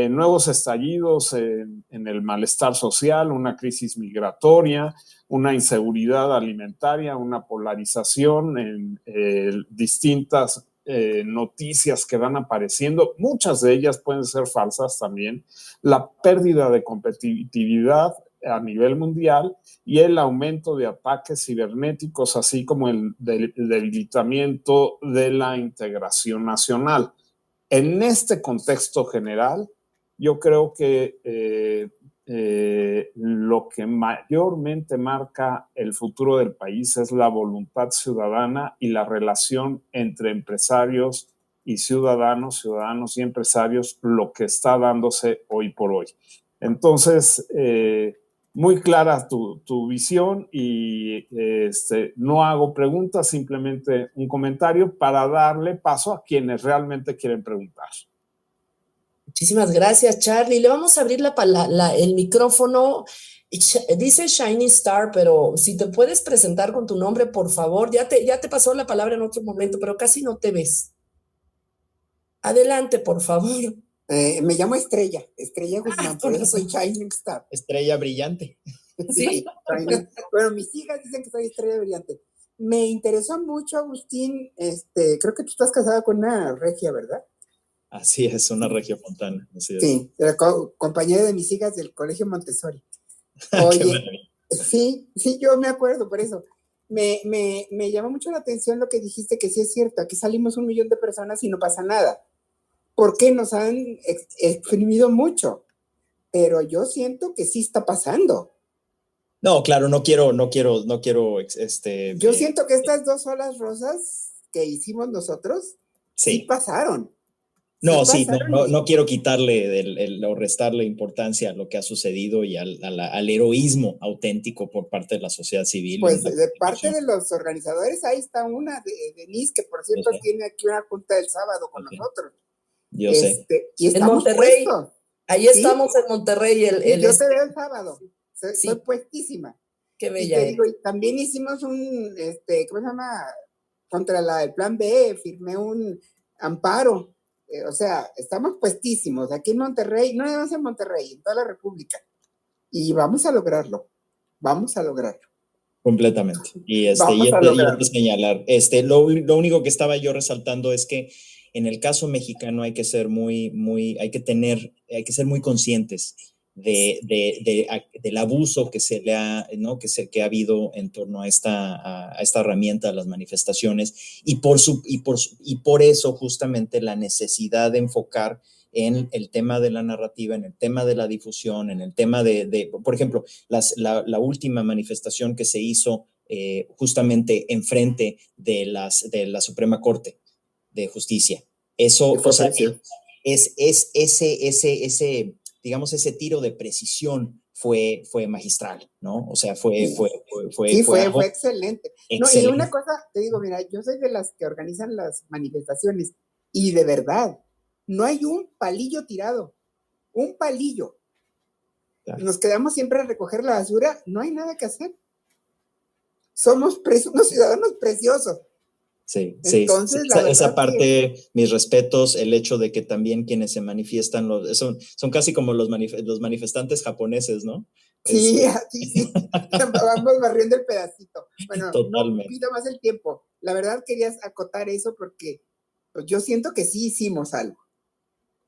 nuevos estallidos en el malestar social, una crisis migratoria, una inseguridad alimentaria, una polarización en distintas noticias que van apareciendo, muchas de ellas pueden ser falsas también, la pérdida de competitividad a nivel mundial y el aumento de ataques cibernéticos, así como el debilitamiento de la integración nacional. En este contexto general, yo creo que lo que mayormente marca el futuro del país es la voluntad ciudadana y la relación entre empresarios y ciudadanos y empresarios, lo que está dándose hoy por hoy. Entonces, muy clara tu visión y no hago preguntas, simplemente un comentario para darle paso a quienes realmente quieren preguntar. Muchísimas gracias, Charlie. Le vamos a abrir el micrófono. Dice Shining Star, pero si te puedes presentar con tu nombre, por favor. Ya te pasó la palabra en otro momento, pero casi no te ves. Adelante, por favor. Me llamo Estrella Guzmán, por eso soy Shining Star. Estrella brillante. Sí, bueno, mis hijas dicen que soy estrella brillante. Me interesó mucho, Agustín, creo que tú estás casada con una regia, ¿verdad? Así es, una regiomontana. Sí, compañera de mis hijas del Colegio Montessori. Oye, sí, yo me acuerdo, por eso. Me llamó mucho la atención lo que dijiste, que sí es cierto, aquí salimos 1 millón de personas y no pasa nada. Porque nos han exprimido mucho, pero yo siento que sí está pasando. No, claro, no quiero. Yo siento que estas 2 olas rosas que hicimos nosotros sí pasaron. No, sí, no quiero quitarle o restarle importancia a lo que ha sucedido y al heroísmo auténtico por parte de la sociedad civil. Pues de parte de los organizadores, ahí está una de Denise, que por cierto tiene aquí una junta el sábado con nosotros. Yo sé. Y estamos en Monterrey. puestos. Ahí estamos en Monterrey. Yo te veo el sábado. Estoy puestísima. Qué bella. Y te digo, y también hicimos un, ¿cómo se llama? Contra el plan B, firmé un amparo. O sea, estamos puestísimos aquí en Monterrey, no nada más en Monterrey, en toda la República. Y vamos a lograrlo. Completamente. Y yo te señalar, lo único que estaba yo resaltando es que en el caso mexicano hay que ser hay que ser muy conscientes del abuso que se le ha, ¿no? que ha habido en torno a esta herramienta de las manifestaciones y por eso justamente la necesidad de enfocar en el tema de la narrativa, en el tema de la difusión, en el tema por ejemplo, la última manifestación que se hizo justamente enfrente de la Suprema Corte de Justicia. Eso, o sea, es ese digamos, ese tiro de precisión fue magistral, ¿no? O sea, fue excelente. No, y una cosa, te digo, mira, yo soy de las que organizan las manifestaciones y de verdad, no hay un palillo tirado, un palillo. Claro. Nos quedamos siempre a recoger la basura, no hay nada que hacer. Somos unos ciudadanos preciosos. Sí, entonces, sí, esa parte, mis respetos, el hecho de que también quienes se manifiestan son casi como los manifestantes japoneses, ¿no? Sí, sí. Vamos barriendo el pedacito. Bueno, totalmente. No pido más el tiempo. La verdad querías acotar eso porque pues, yo siento que sí hicimos algo.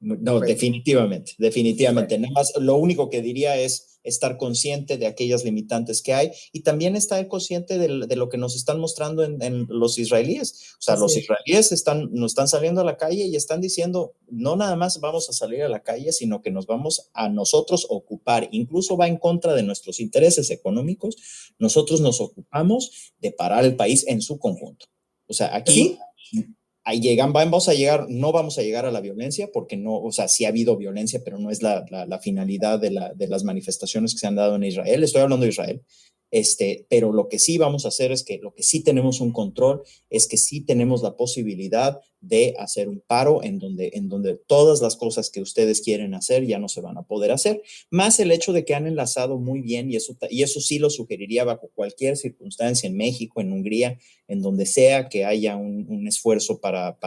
No, pues, definitivamente. Bueno. Nada más, lo único que diría es estar consciente de aquellas limitantes que hay y también estar consciente de lo que nos están mostrando en los israelíes. O sea, los israelíes nos están saliendo a la calle y están diciendo, no nada más vamos a salir a la calle, sino que nos vamos a nosotros ocupar. Incluso va en contra de nuestros intereses económicos. Nosotros nos ocupamos de parar el país en su conjunto. O sea, aquí... ¿Sí? No vamos a llegar a la violencia porque no, o sea, sí ha habido violencia, pero no es la finalidad de las manifestaciones que se han dado en Israel. Estoy hablando de Israel. Pero lo que sí vamos a hacer es que lo que sí tenemos un control es que sí tenemos la posibilidad de hacer un paro en donde todas las cosas que ustedes quieren hacer ya no se van a poder hacer, más el hecho de que han enlazado muy bien y eso sí lo sugeriría bajo cualquier circunstancia en México, en Hungría, en donde sea que haya un esfuerzo para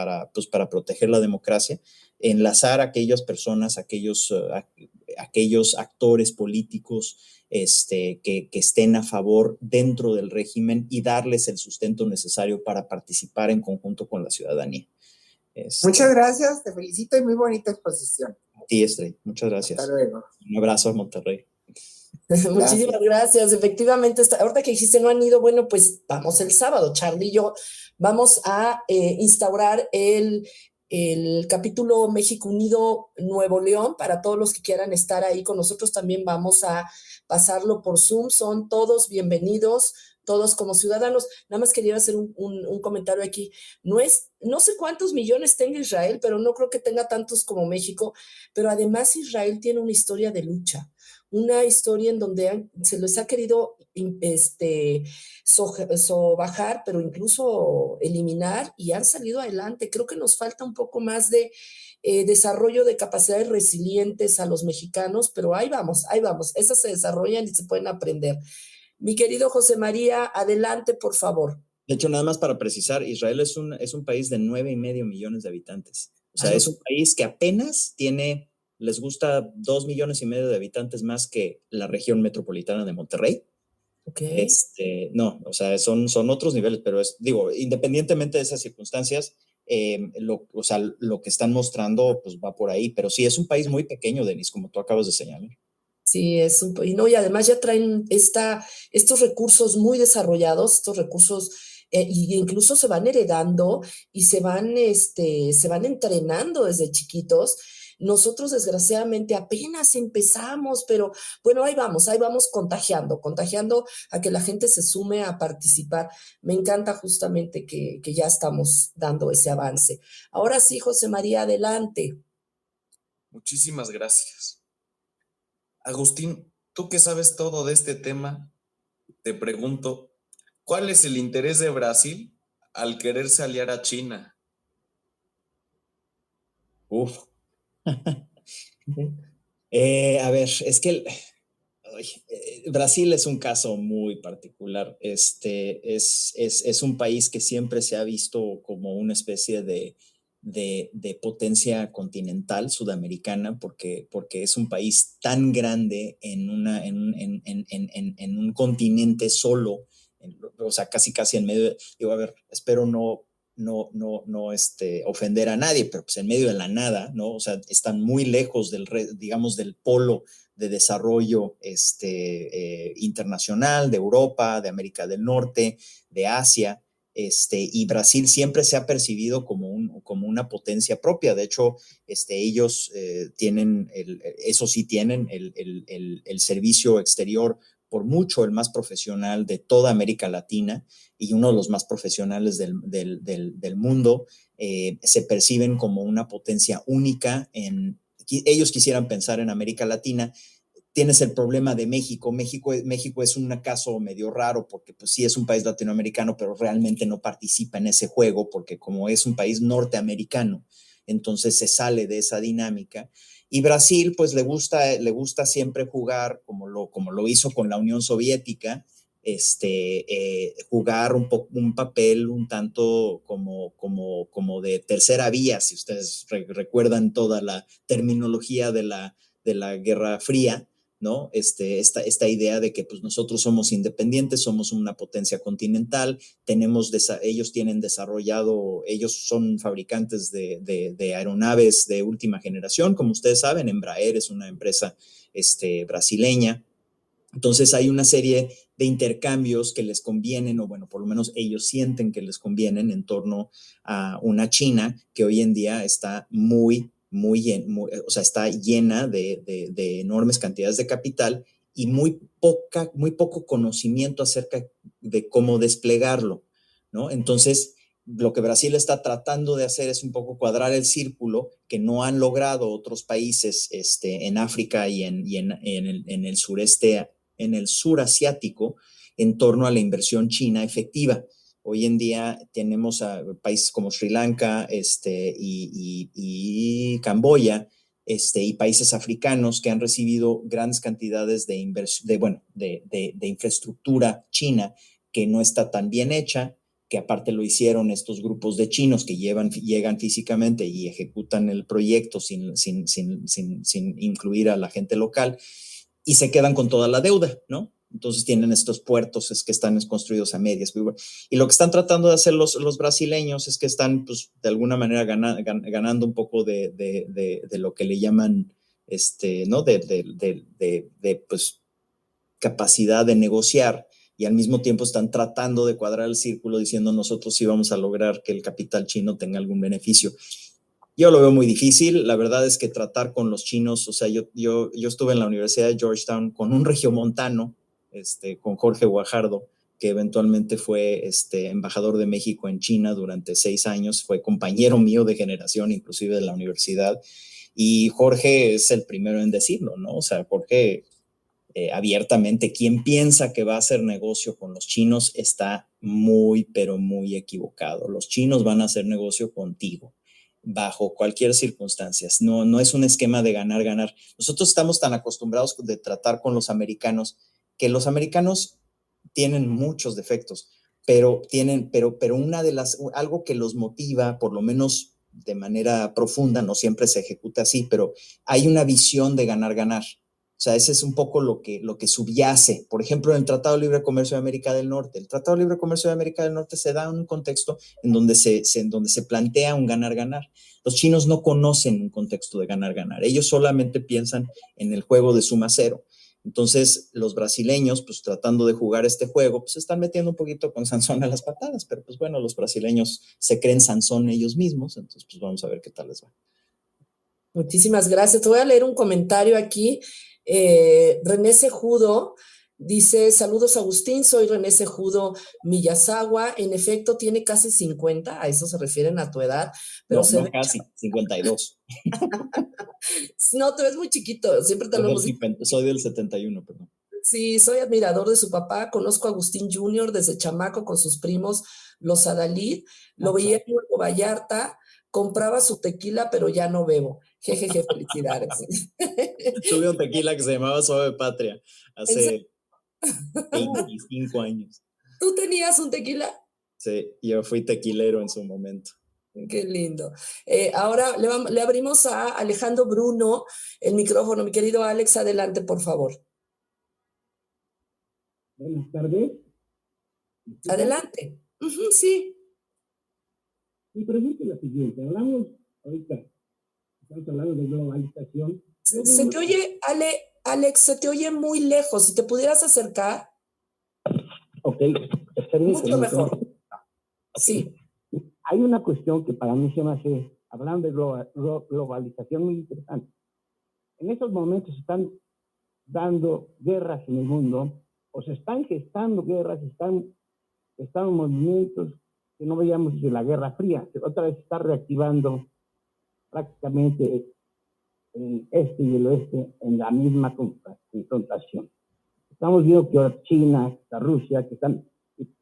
proteger la democracia, enlazar a aquellas personas, aquellos actores políticos que estén a favor dentro del régimen y darles el sustento necesario para participar en conjunto con la ciudadanía. Muchas gracias, te felicito y muy bonita exposición. A ti, Estrella, muchas gracias. Hasta luego. Un abrazo a Monterrey. Muchísimas gracias. Efectivamente, ahorita que dijiste no han ido, bueno, pues vamos el sábado, Charlie y yo vamos a instaurar el capítulo México Unido Nuevo León para todos los que quieran estar ahí con nosotros. También vamos a pasarlo por Zoom, son todos bienvenidos, todos como ciudadanos. Nada más quería hacer un comentario aquí. No sé cuántos millones tenga Israel, pero no creo que tenga tantos como México, pero además Israel tiene una historia de lucha, una historia en donde se les ha querido bajar, pero incluso eliminar y han salido adelante. Creo que nos falta un poco más de desarrollo de capacidades resilientes a los mexicanos, pero ahí vamos, esas se desarrollan y se pueden aprender. Mi querido José María, adelante, por favor. De hecho, nada más para precisar, Israel es un país de 9.5 millones de habitantes. O sea, es un país que apenas les gusta 2,5 millones de habitantes más que la región metropolitana de Monterrey. Okay. No, o sea, son otros niveles, pero independientemente de esas circunstancias, lo que están mostrando pues va por ahí, pero sí es un país muy pequeño, Denise, como tú acabas de señalar. Sí, y además ya traen estos recursos muy desarrollados, estos recursos y incluso se van heredando y se van entrenando desde chiquitos. Nosotros desgraciadamente apenas empezamos, pero bueno, ahí vamos contagiando a que la gente se sume a participar. Me encanta justamente que ya estamos dando ese avance. Ahora sí, José María, adelante. Muchísimas gracias. Agustín, tú que sabes todo de este tema, te pregunto, ¿cuál es el interés de Brasil al quererse aliar a China? A ver, es que Brasil es un caso muy particular. Es un país que siempre se ha visto como una especie de potencia continental sudamericana, porque es un país tan grande en un continente solo, o sea, casi en medio, digo, a ver, espero no ofender a nadie, pero pues en medio de la nada, ¿no? O sea, están muy lejos digamos, del polo de desarrollo internacional de Europa, de América del Norte, de Asia. Y Brasil siempre se ha percibido como una potencia propia. De hecho, ellos tienen, eso sí tienen, el servicio exterior por mucho el más profesional de toda América Latina y uno de los más profesionales del mundo. Se perciben como una potencia única. Ellos quisieran pensar en América Latina. Tienes el problema de México. México es un caso medio raro porque pues sí es un país latinoamericano, pero realmente no participa en ese juego porque como es un país norteamericano, entonces se sale de esa dinámica. Y Brasil pues le gusta siempre jugar como lo hizo con la Unión Soviética, jugar un papel un tanto como de tercera vía, si ustedes recuerdan toda la terminología de la Guerra Fría, ¿no? Esta idea de que pues, nosotros somos independientes, somos una potencia continental, ellos tienen desarrollado, ellos son fabricantes de aeronaves de última generación, como ustedes saben, Embraer es una empresa brasileña. Entonces hay una serie de intercambios que les convienen, o bueno, por lo menos ellos sienten que les convienen en torno a una China que hoy en día está o sea, está llena de enormes cantidades de capital y muy poco conocimiento acerca de cómo desplegarlo, ¿no? Entonces, lo que Brasil está tratando de hacer es un poco cuadrar el círculo que no han logrado otros países en África y en el sureste, en el sur asiático, en torno a la inversión china efectiva. Hoy en día tenemos a países como Sri Lanka y Camboya y países africanos que han recibido grandes cantidades de infraestructura china que no está tan bien hecha, que aparte lo hicieron estos grupos de chinos que llegan físicamente y ejecutan el proyecto sin incluir a la gente local y se quedan con toda la deuda, ¿no? Entonces tienen estos puertos que están construidos a medias. Y lo que están tratando de hacer los brasileños es que están, pues, de alguna manera ganando un poco de lo que le llaman, ¿no? Pues, capacidad de negociar, y al mismo tiempo están tratando de cuadrar el círculo diciendo nosotros sí vamos a lograr que el capital chino tenga algún beneficio. Yo lo veo muy difícil. La verdad es que tratar con los chinos, o sea, yo estuve en la Universidad de Georgetown con un regiomontano, con Jorge Guajardo, que eventualmente fue embajador de México en China durante 6 años, fue compañero mío de generación, inclusive de la universidad, y Jorge es el primero en decirlo, ¿no? O sea, Jorge abiertamente, quien piensa que va a hacer negocio con los chinos está muy, pero muy equivocado. Los chinos van a hacer negocio contigo bajo cualquier circunstancia. No es un esquema de ganar, ganar. Nosotros estamos tan acostumbrados de tratar con los americanos que los americanos tienen muchos defectos, pero algo que los motiva, por lo menos de manera profunda, no siempre se ejecuta así, pero hay una visión de ganar, ganar. O sea, ese es un poco lo que subyace. Por ejemplo, en el Tratado de Libre Comercio de América del Norte. El Tratado de Libre Comercio de América del Norte se da en un contexto en donde se plantea un ganar-ganar. Los chinos no conocen un contexto de ganar-ganar. Ellos solamente piensan en el juego de suma cero. Entonces, los brasileños, pues tratando de jugar este juego, pues están metiendo un poquito con Sansón a las patadas, pero pues bueno, los brasileños se creen Sansón ellos mismos, entonces pues vamos a ver qué tal les va. Muchísimas gracias. Te voy a leer un comentario aquí. René Cejudo dice: saludos Agustín, soy René Cejudo Miyazawa. En efecto, tiene casi 50, a eso se refieren a tu edad. Pero no casi, 52. No, te ves muy chiquito, siempre te lo hemos dicho. Soy del 71, perdón. Sí, soy admirador de su papá, conozco a Agustín Jr. desde chamaco con sus primos, los Adalid, lo veía en Nuevo Vallarta, compraba su tequila, pero ya no bebo. Jejeje, felicidades. Tuve un tequila que se llamaba Suave Patria hace 25 años. ¿Tú tenías un tequila? Sí, yo fui tequilero en su momento. Qué lindo. Ahora le abrimos a Alejandro Bruno el micrófono. Mi querido Alex, adelante, por favor. Buenas tardes. Adelante. Sí. Mi pregunta es la siguiente. Estamos hablando de globalización. Se te oye, Alex, se te oye muy lejos. Si te pudieras acercar. Ok. Mucho mejor. Sí. Hay una cuestión que para mí se me hace, hablando de globalización, muy interesante. En estos momentos se están dando guerras en el mundo, o se están gestando guerras, están movimientos que no veíamos desde la Guerra Fría, que otra vez está reactivando prácticamente el este y el oeste en la misma confrontación. Estamos viendo que ahora China, está Rusia, que están,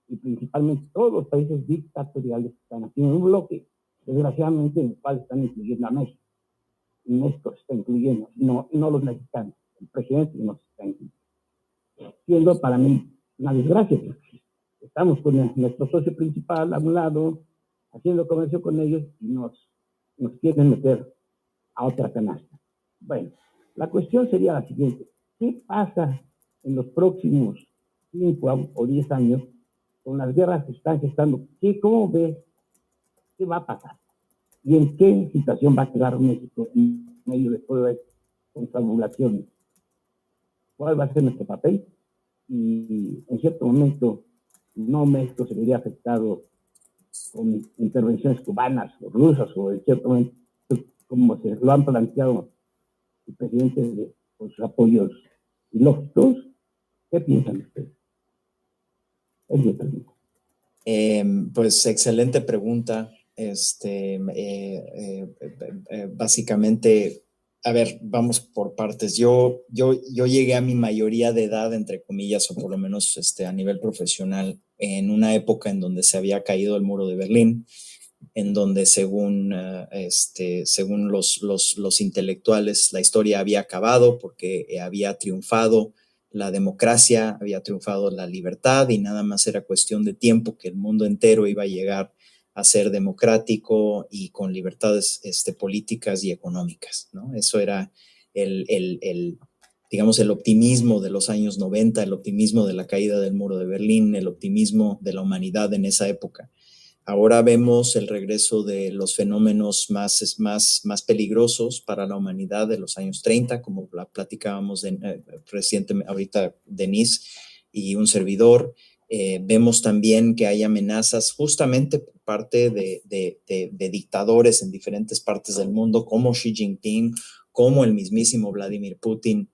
y principalmente todos los países dictatoriales que están haciendo un bloque, desgraciadamente, en el cual están incluyendo a México. Y México se está incluyendo, no los mexicanos. El presidente nos está incluyendo. Siendo para mí una desgracia, porque estamos con nuestro socio principal a un lado, haciendo comercio con ellos, y nos quieren meter a otra canasta. Bueno, la cuestión sería la siguiente. ¿Qué pasa en los próximos 5 o 10 años con las guerras que están gestando? ¿Cómo ves? ¿Qué va a pasar? ¿Y en qué situación va a quedar México en medio de todas estas confabulaciones? ¿Cuál va a ser nuestro papel? Y en cierto momento, no México se vería afectado con intervenciones cubanas o rusas, o en cierto momento, como se lo han planteado el presidente con sus apoyos ilógicos. ¿Qué piensan ustedes? Es mi pregunta. Pues excelente pregunta. Básicamente, a ver, vamos por partes. Yo llegué a mi mayoría de edad, entre comillas, o por lo menos a nivel profesional, en una época en donde se había caído el muro de Berlín, en donde según los intelectuales la historia había acabado porque había triunfado la democracia, había triunfado la libertad y nada más era cuestión de tiempo que el mundo entero iba a llegar a ser democrático y con libertades políticas y económicas, ¿no? Eso era digamos, el optimismo de los años 90, el optimismo de la caída del muro de Berlín, el optimismo de la humanidad en esa época. Ahora vemos el regreso de los fenómenos más peligrosos para la humanidad de los años 30, como la platicábamos recientemente ahorita Denise y un servidor. Vemos también que hay amenazas justamente por parte de dictadores en diferentes partes del mundo, como Xi Jinping, como el mismísimo Vladimir Putin,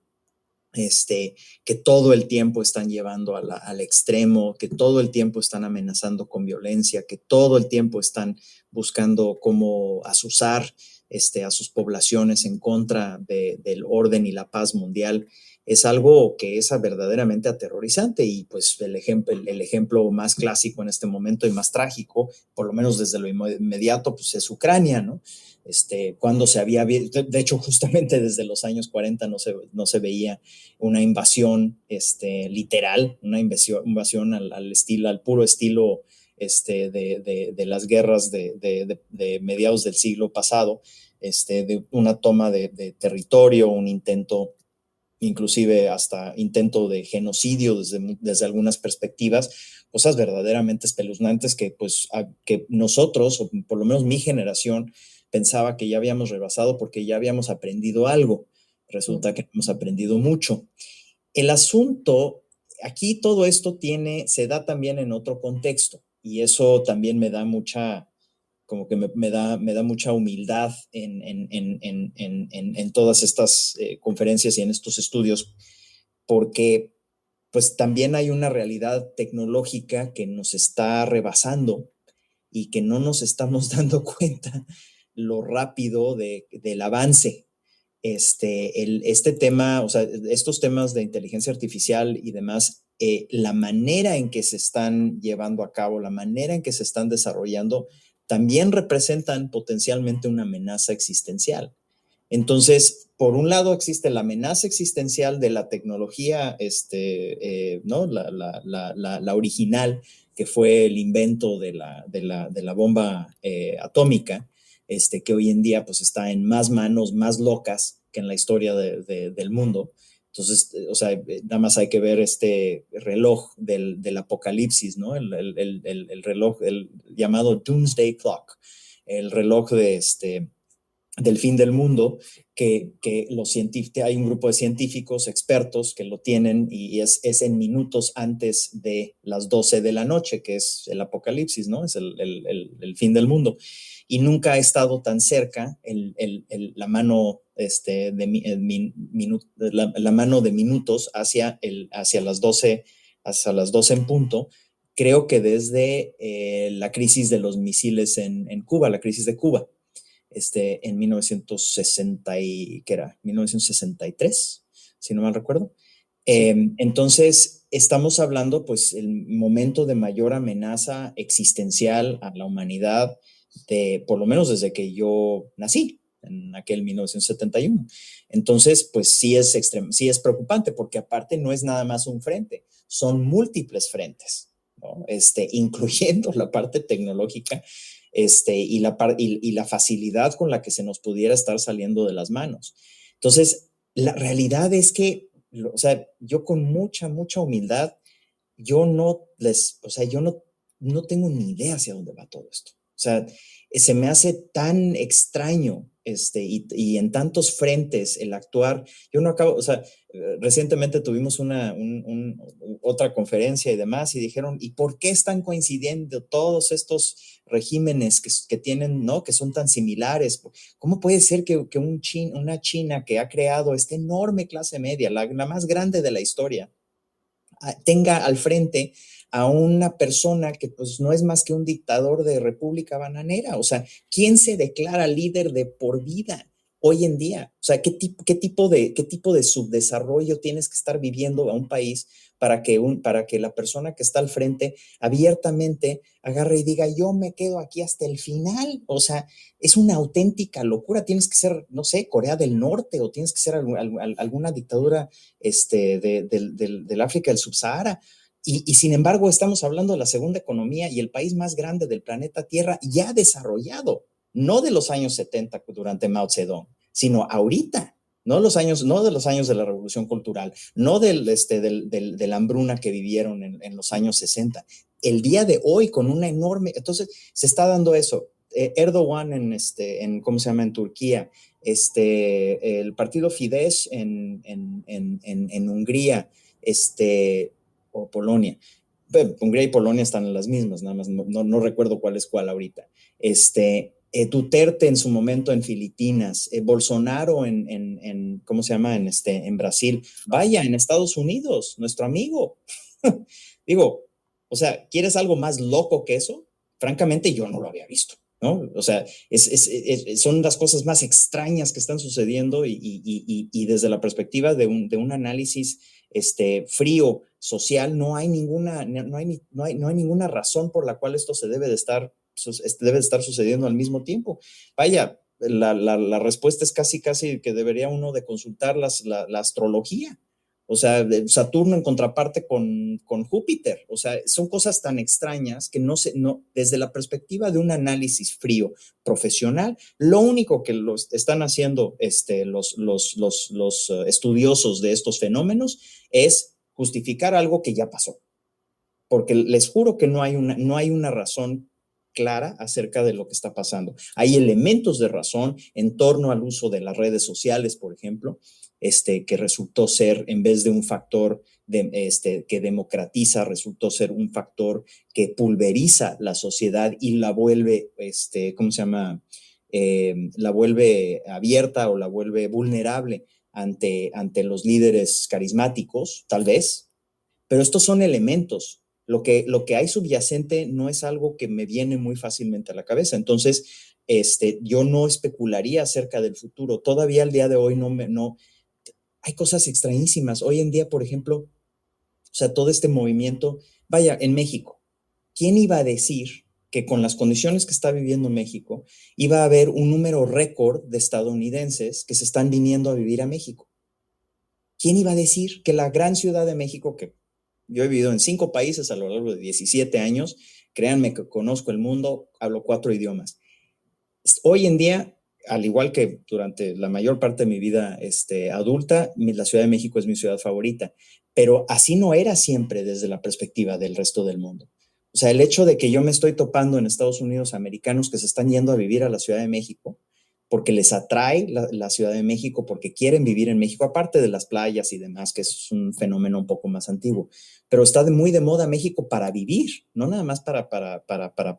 que todo el tiempo están llevando al extremo, que todo el tiempo están amenazando con violencia, que todo el tiempo están buscando cómo azuzar a sus poblaciones en contra del orden y la paz mundial. Es algo que es verdaderamente aterrorizante y pues el ejemplo más clásico en este momento y más trágico, por lo menos desde lo inmediato, pues es Ucrania, ¿no? Cuando se había, de hecho justamente desde los años 40 no se veía una invasión literal, una invasión al puro estilo de las guerras de mediados del siglo pasado, de una toma de territorio, un intento, inclusive hasta intento de genocidio desde algunas perspectivas, cosas verdaderamente espeluznantes que nosotros, o por lo menos mi generación, pensaba que ya habíamos rebasado porque ya habíamos aprendido algo. Resulta que hemos aprendido mucho. El asunto, aquí todo esto se da también en otro contexto y eso también me da mucha, como que me da mucha humildad en todas estas conferencias y en estos estudios, porque pues también hay una realidad tecnológica que nos está rebasando y que no nos estamos dando cuenta lo rápido del avance. Este tema, o sea, estos temas de inteligencia artificial y demás, la manera en que se están llevando a cabo, la manera en que se están desarrollando, también representan potencialmente una amenaza existencial. Entonces, por un lado existe la amenaza existencial de la tecnología, ¿no? La original, que fue el invento de la bomba atómica, que hoy en día pues está en más manos, más locas que en la historia del mundo. Entonces, o sea, nada más hay que ver este reloj del apocalipsis, ¿no? El reloj, el llamado Doomsday Clock, el reloj del fin del mundo, que los científicos, hay un grupo de científicos expertos que lo tienen y es en minutos antes de las 12 de la noche, que es el apocalipsis, ¿no? Es el fin del mundo. Y nunca ha estado tan cerca la mano la mano de minutos hacia las 12 en punto. Creo que desde la crisis de los misiles en Cuba, la crisis de Cuba, en 1963, si no mal recuerdo. Entonces, estamos hablando, pues, el momento de mayor amenaza existencial a la humanidad, por lo menos desde que yo nací, en aquel 1971. Entonces, pues sí es preocupante, porque aparte no es nada más un frente, son múltiples frentes, ¿no? Incluyendo la parte tecnológica, y la facilidad con la que se nos pudiera estar saliendo de las manos. Entonces, la realidad es que, o sea, yo con mucha humildad, yo no tengo ni idea hacia dónde va todo esto. O sea, se me hace tan extraño y en tantos frentes el actuar. Yo no acabo, o sea, recientemente tuvimos otra conferencia y demás, y dijeron, ¿y por qué están coincidiendo todos estos regímenes que tienen, ¿no? Que son tan similares? ¿Cómo puede ser que una China que ha creado esta enorme clase media, la más grande de la historia, tenga al frente a una persona que pues no es más que un dictador de República Bananera? O sea, ¿quién se declara líder de por vida hoy en día? O sea, ¿qué tipo de subdesarrollo tienes que estar viviendo a un país para que la persona que está al frente abiertamente agarre y diga, yo me quedo aquí hasta el final? O sea, es una auténtica locura. Tienes que ser, no sé, Corea del Norte, o tienes que ser alguna dictadura del África del Subsahara. Y sin embargo, estamos hablando de la segunda economía y el país más grande del planeta Tierra ya desarrollado, no de los años 70 durante Mao Zedong, sino ahorita. No de los años de la Revolución Cultural, no de la hambruna que vivieron en los años 60. El día de hoy, con una enorme. Entonces, se está dando eso. Erdogan ¿cómo se llama? En Turquía. El partido Fidesz en Hungría, o Polonia. Hungría y Polonia están en las mismas, nada más no recuerdo cuál es cuál ahorita. Duterte en su momento en Filipinas, Bolsonaro ¿cómo se llama? En Brasil. Vaya, en Estados Unidos, nuestro amigo. Digo, o sea, ¿quieres algo más loco que eso? Francamente, yo no lo había visto, ¿no? O sea, son las cosas más extrañas que están sucediendo, y desde la perspectiva de un análisis frío, social, no hay ninguna razón por la cual esto debe de estar sucediendo al mismo tiempo. Vaya, la respuesta es casi que debería uno de consultar la astrología. O sea, Saturno en contraparte con Júpiter. O sea, son cosas tan extrañas que desde la perspectiva de un análisis frío profesional, lo único que están haciendo los estudiosos de estos fenómenos es justificar algo que ya pasó. Porque les juro que no hay una razón clara acerca de lo que está pasando. Hay elementos de razón en torno al uso de las redes sociales, por ejemplo, que resultó ser, en vez de un factor que democratiza, resultó ser un factor que pulveriza la sociedad y la vuelve, ¿cómo se llama? La vuelve abierta, o la vuelve vulnerable ante los líderes carismáticos, tal vez. Pero estos son elementos. Lo que hay subyacente no es algo que me viene muy fácilmente a la cabeza. Entonces, yo no especularía acerca del futuro. Todavía al día de hoy hay cosas extrañísimas. Hoy en día, por ejemplo, o sea, todo este movimiento, vaya, en México, ¿quién iba a decir que con las condiciones que está viviendo México, iba a haber un número récord de estadounidenses que se están viniendo a vivir a México. ¿Quién iba a decir que la gran Ciudad de México, que yo he vivido en 5 países a lo largo de 17 años, créanme que conozco el mundo, hablo 4 idiomas. Hoy en día, al igual que durante la mayor parte de mi vida adulta, la Ciudad de México es mi ciudad favorita, pero así no era siempre desde la perspectiva del resto del mundo. O sea, el hecho de que yo me estoy topando en Estados Unidos americanos que se están yendo a vivir a la Ciudad de México porque les atrae la Ciudad de México, porque quieren vivir en México, aparte de las playas y demás, que es un fenómeno un poco más antiguo. Pero está muy de moda México para vivir, no nada más para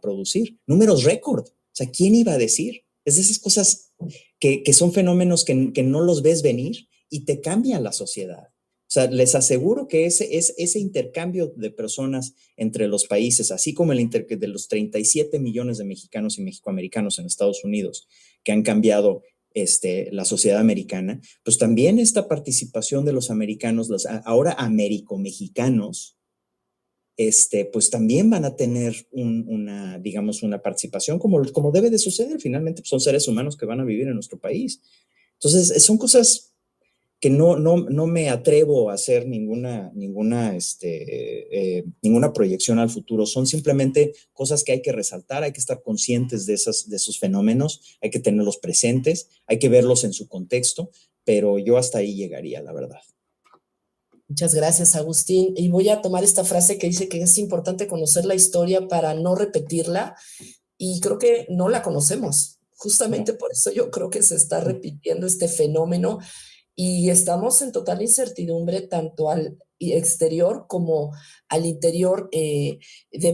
producir. Números récord. O sea, ¿quién iba a decir? Es de esas cosas que son fenómenos que no los ves venir y te cambian la sociedad. O sea, les aseguro que ese intercambio de personas entre los países, así como el intercambio de los 37 millones de mexicanos y mexicoamericanos en Estados Unidos, que han cambiado la sociedad americana, pues también esta participación de los americanos, los ahora américo-mexicanos, pues también van a tener digamos, una participación como debe de suceder. Finalmente, pues son seres humanos que van a vivir en nuestro país. Entonces, son cosas que no me atrevo a hacer ninguna proyección al futuro. Son simplemente cosas que hay que resaltar, hay que estar conscientes de esos fenómenos, hay que tenerlos presentes, hay que verlos en su contexto, pero yo hasta ahí llegaría, la verdad. Muchas gracias, Agustín. Y voy a tomar esta frase que dice que es importante conocer la historia para no repetirla, y creo que no la conocemos. Justamente por eso yo creo que se está repitiendo este fenómeno. Y estamos en total incertidumbre tanto al exterior como al interior de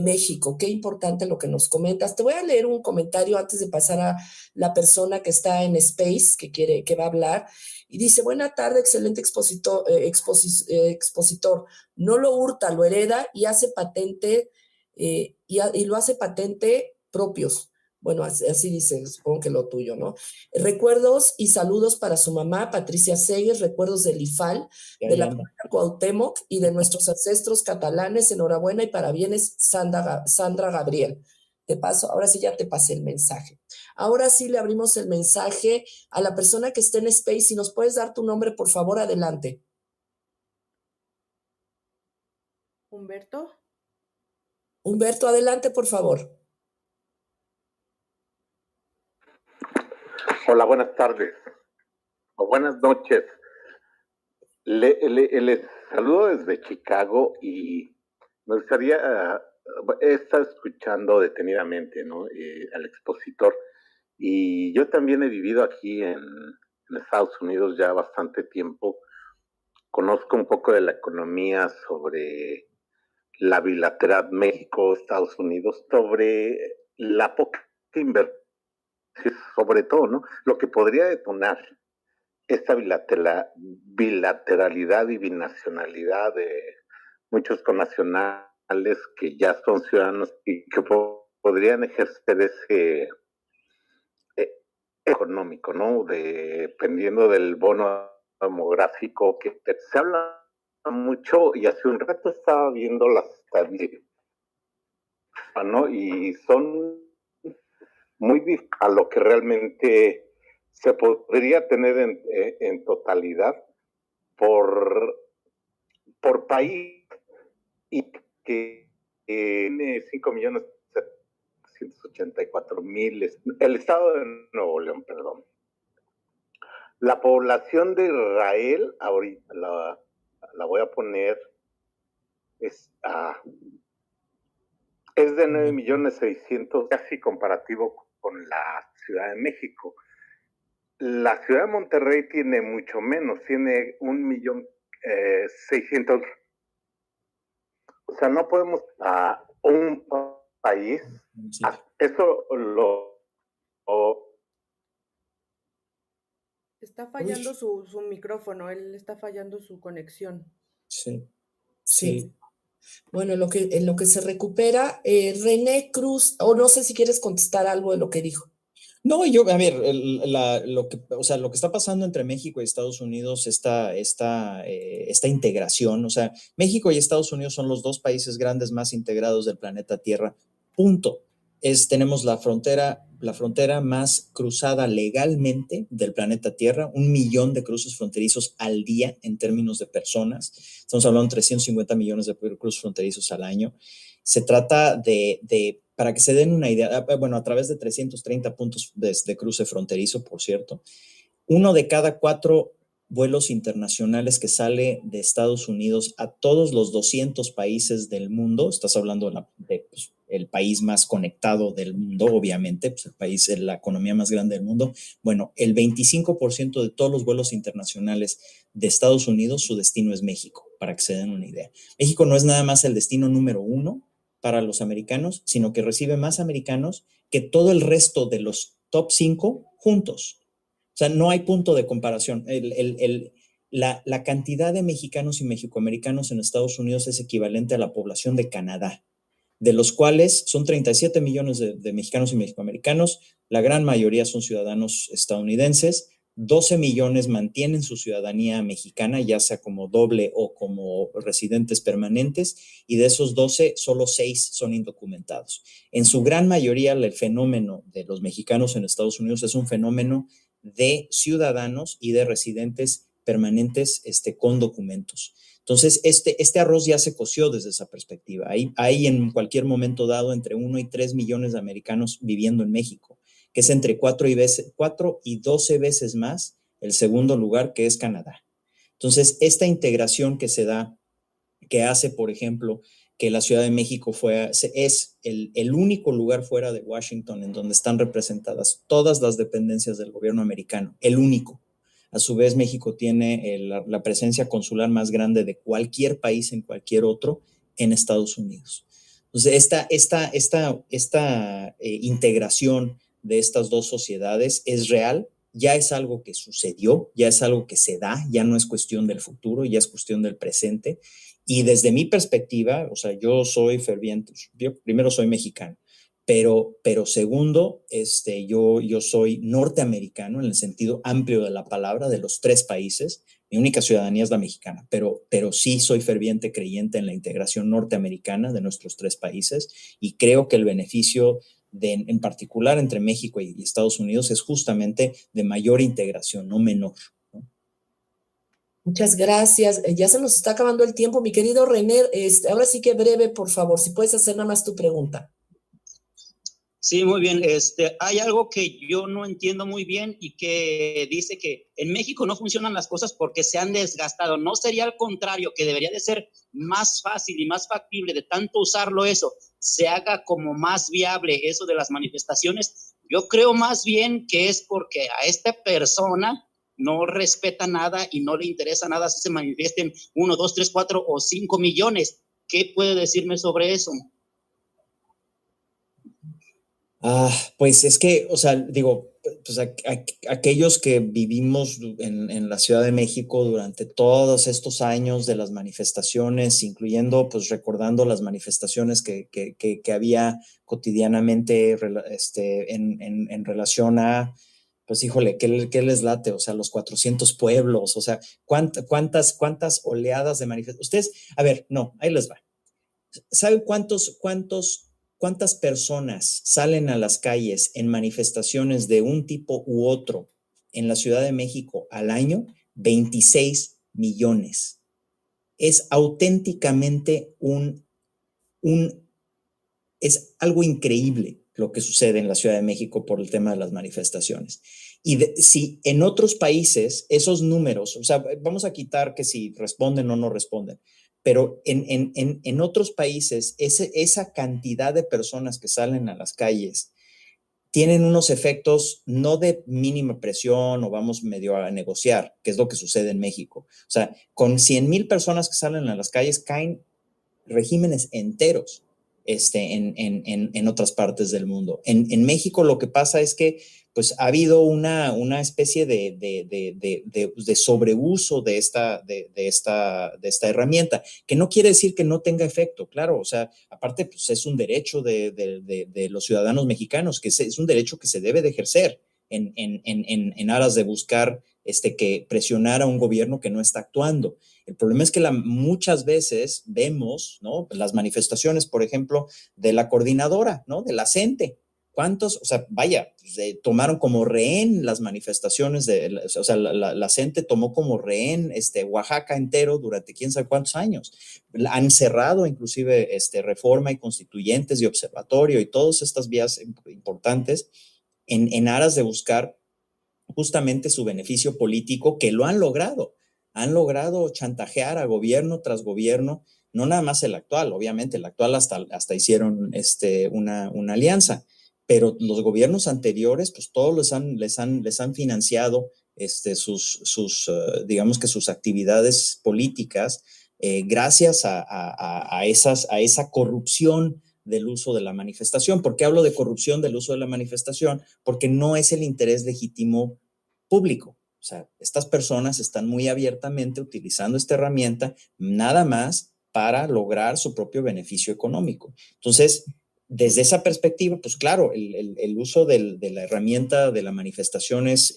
México. Qué importante lo que nos comentas. Te voy a leer un comentario antes de pasar a la persona que está en Space, que va a hablar. Y dice: buena tarde, excelente expositor. No lo hurta, lo hereda y hace patente, y lo hace patente propios. Bueno, así dice, supongo que lo tuyo, ¿no? Recuerdos y saludos para su mamá, Patricia Segues, recuerdos del IFAL, de la Plaza Cuauhtémoc y de nuestros ancestros catalanes. Enhorabuena y parabienes, Sandra Gabriel. Te paso, ahora sí ya te pasé el mensaje. Ahora sí le abrimos el mensaje a la persona que esté en Space. Si nos puedes dar tu nombre, por favor, adelante. Humberto. Humberto, adelante, por favor. Hola, buenas tardes o buenas noches. Les saludo desde Chicago y me gustaría, he estado escuchando detenidamente, ¿no? Al expositor, y yo también he vivido aquí en Estados Unidos ya bastante tiempo. Conozco un poco de la economía sobre la bilateral México-Estados Unidos, sobre la poca inversión, sobre todo, ¿no? Lo que podría detonar esta bilateralidad y binacionalidad de muchos connacionales que ya son ciudadanos y que podrían ejercer ese económico, ¿no? Dependiendo del bono demográfico, que se habla mucho, y hace un rato estaba viendo las estadísticas, ¿no? Y son muy a lo que realmente se podría tener en totalidad por país, y que tiene 5.784.000, el estado de Nuevo León, perdón. La población de Israel, ahorita la voy a poner, es de 9.600.000, casi comparativo con la Ciudad de México. La Ciudad de Monterrey tiene mucho menos, tiene 1.600.000. O sea, no podemos a un país, eso Está fallando su micrófono, él está fallando su conexión. Sí. Bueno, en lo que se recupera, René Cruz, o no sé si quieres contestar algo de lo que dijo. No, a ver, lo que está pasando entre México y Estados Unidos, esta integración, o sea, México y Estados Unidos son los dos países grandes más integrados del planeta Tierra, punto. tenemos la frontera más cruzada legalmente del planeta Tierra, 1 millón de cruces fronterizos al día en términos de personas. Estamos hablando de 350 millones de cruces fronterizos al año. Se trata para que se den una idea, bueno, a través de 330 puntos de cruce fronterizo, por cierto, 1 de cada 4 vuelos internacionales que sale de Estados Unidos a todos los 200 países del mundo, estás hablando de pues, el país más conectado del mundo, obviamente, pues el país, la economía más grande del mundo. Bueno, el 25% de todos los vuelos internacionales de Estados Unidos, su destino es México, para que se den una idea. México no es nada más el destino número 1 para los americanos, sino que recibe más americanos que todo el resto de los top 5 juntos. O sea, no hay punto de comparación. La cantidad de mexicanos y mexicoamericanos en Estados Unidos es equivalente a la población de Canadá, de los cuales son 37 millones de mexicanos y mexicoamericanos, la gran mayoría son ciudadanos estadounidenses, 12 millones mantienen su ciudadanía mexicana, ya sea como doble o como residentes permanentes, y de esos 12, solo 6 son indocumentados. En su gran mayoría, el fenómeno de los mexicanos en Estados Unidos es un fenómeno de ciudadanos y de residentes permanentes con documentos. Entonces, este arroz ya se coció desde esa perspectiva. Hay en cualquier momento dado entre 1 y 3 millones de americanos viviendo en México, que es entre 4 y 12 veces más el segundo lugar, que es Canadá. Entonces, esta integración que se da, que hace, por ejemplo, que la Ciudad de México es el único lugar fuera de Washington en donde están representadas todas las dependencias del gobierno americano, el único. A su vez, México tiene la presencia consular más grande de cualquier país en cualquier otro en Estados Unidos. Entonces, esta integración de estas dos sociedades es real, ya es algo que sucedió, ya es algo que se da, ya no es cuestión del futuro, ya es cuestión del presente. Y desde mi perspectiva, o sea, yo soy ferviente, yo primero soy mexicano, pero segundo, yo soy norteamericano en el sentido amplio de la palabra, de los 3 países. Mi única ciudadanía es la mexicana, pero sí soy ferviente creyente en la integración norteamericana de nuestros 3 países, y creo que el beneficio en particular entre México y Estados Unidos es justamente de mayor integración, no menor. Muchas gracias. Ya se nos está acabando el tiempo, mi querido René. Ahora sí que breve, por favor, si puedes hacer nada más tu pregunta. Sí, muy bien. Hay algo que yo no entiendo muy bien y que dice que en México no funcionan las cosas porque se han desgastado. ¿No sería al contrario, que debería de ser más fácil y más factible de tanto usarlo eso, se haga como más viable eso de las manifestaciones? Yo creo más bien que es porque a esta persona no respeta nada y no le interesa nada si se manifiesten 1, 2, 3, 4 o 5 millones. ¿Qué puede decirme sobre eso? Pues es que, o sea, digo, pues aquellos que vivimos en la Ciudad de México durante todos estos años de las manifestaciones, incluyendo, pues recordando las manifestaciones que había cotidianamente en relación a, pues híjole, ¿qué les late? O sea, los 400 pueblos, o sea, ¿cuántas oleadas de manifestaciones? Ustedes, a ver, no, ahí les va. ¿Saben cuántas personas salen a las calles en manifestaciones de un tipo u otro en la Ciudad de México al año? 26 millones. Es auténticamente es algo increíble lo que sucede en la Ciudad de México por el tema de las manifestaciones. Y si en otros países esos números, o sea, vamos a quitar que si responden o no responden, pero en otros países esa cantidad de personas que salen a las calles tienen unos efectos no de mínima presión o vamos medio a negociar, que es lo que sucede en México. O sea, con 100,000 personas que salen a las calles caen regímenes enteros en otras partes del mundo. En México lo que pasa es que pues ha habido una especie de sobreuso de esta herramienta, que no quiere decir que no tenga efecto, claro, o sea, aparte pues es un derecho de los ciudadanos mexicanos, que es un derecho que se debe de ejercer en aras de buscar que presionar a un gobierno que no está actuando. El problema es que muchas veces vemos, ¿no?, las manifestaciones, por ejemplo, de la coordinadora, ¿no?, de la CENTE. ¿Cuántos? O sea, vaya, tomaron como rehén las manifestaciones, o sea, la CENTE tomó como rehén Oaxaca entero durante quién sabe cuántos años. Han cerrado inclusive Reforma y Constituyentes y Observatorio y todas estas vías importantes en aras de buscar justamente su beneficio político, que lo han logrado. Han logrado chantajear a gobierno tras gobierno, no nada más el actual, obviamente el actual hasta hicieron una alianza, pero los gobiernos anteriores, pues todos les han financiado digamos que sus actividades políticas gracias a esa corrupción del uso de la manifestación. ¿Por qué hablo de corrupción del uso de la manifestación? Porque no es el interés legítimo público. O sea, estas personas están muy abiertamente utilizando esta herramienta nada más para lograr su propio beneficio económico. Entonces, desde esa perspectiva, pues claro, el uso de la herramienta de la manifestación es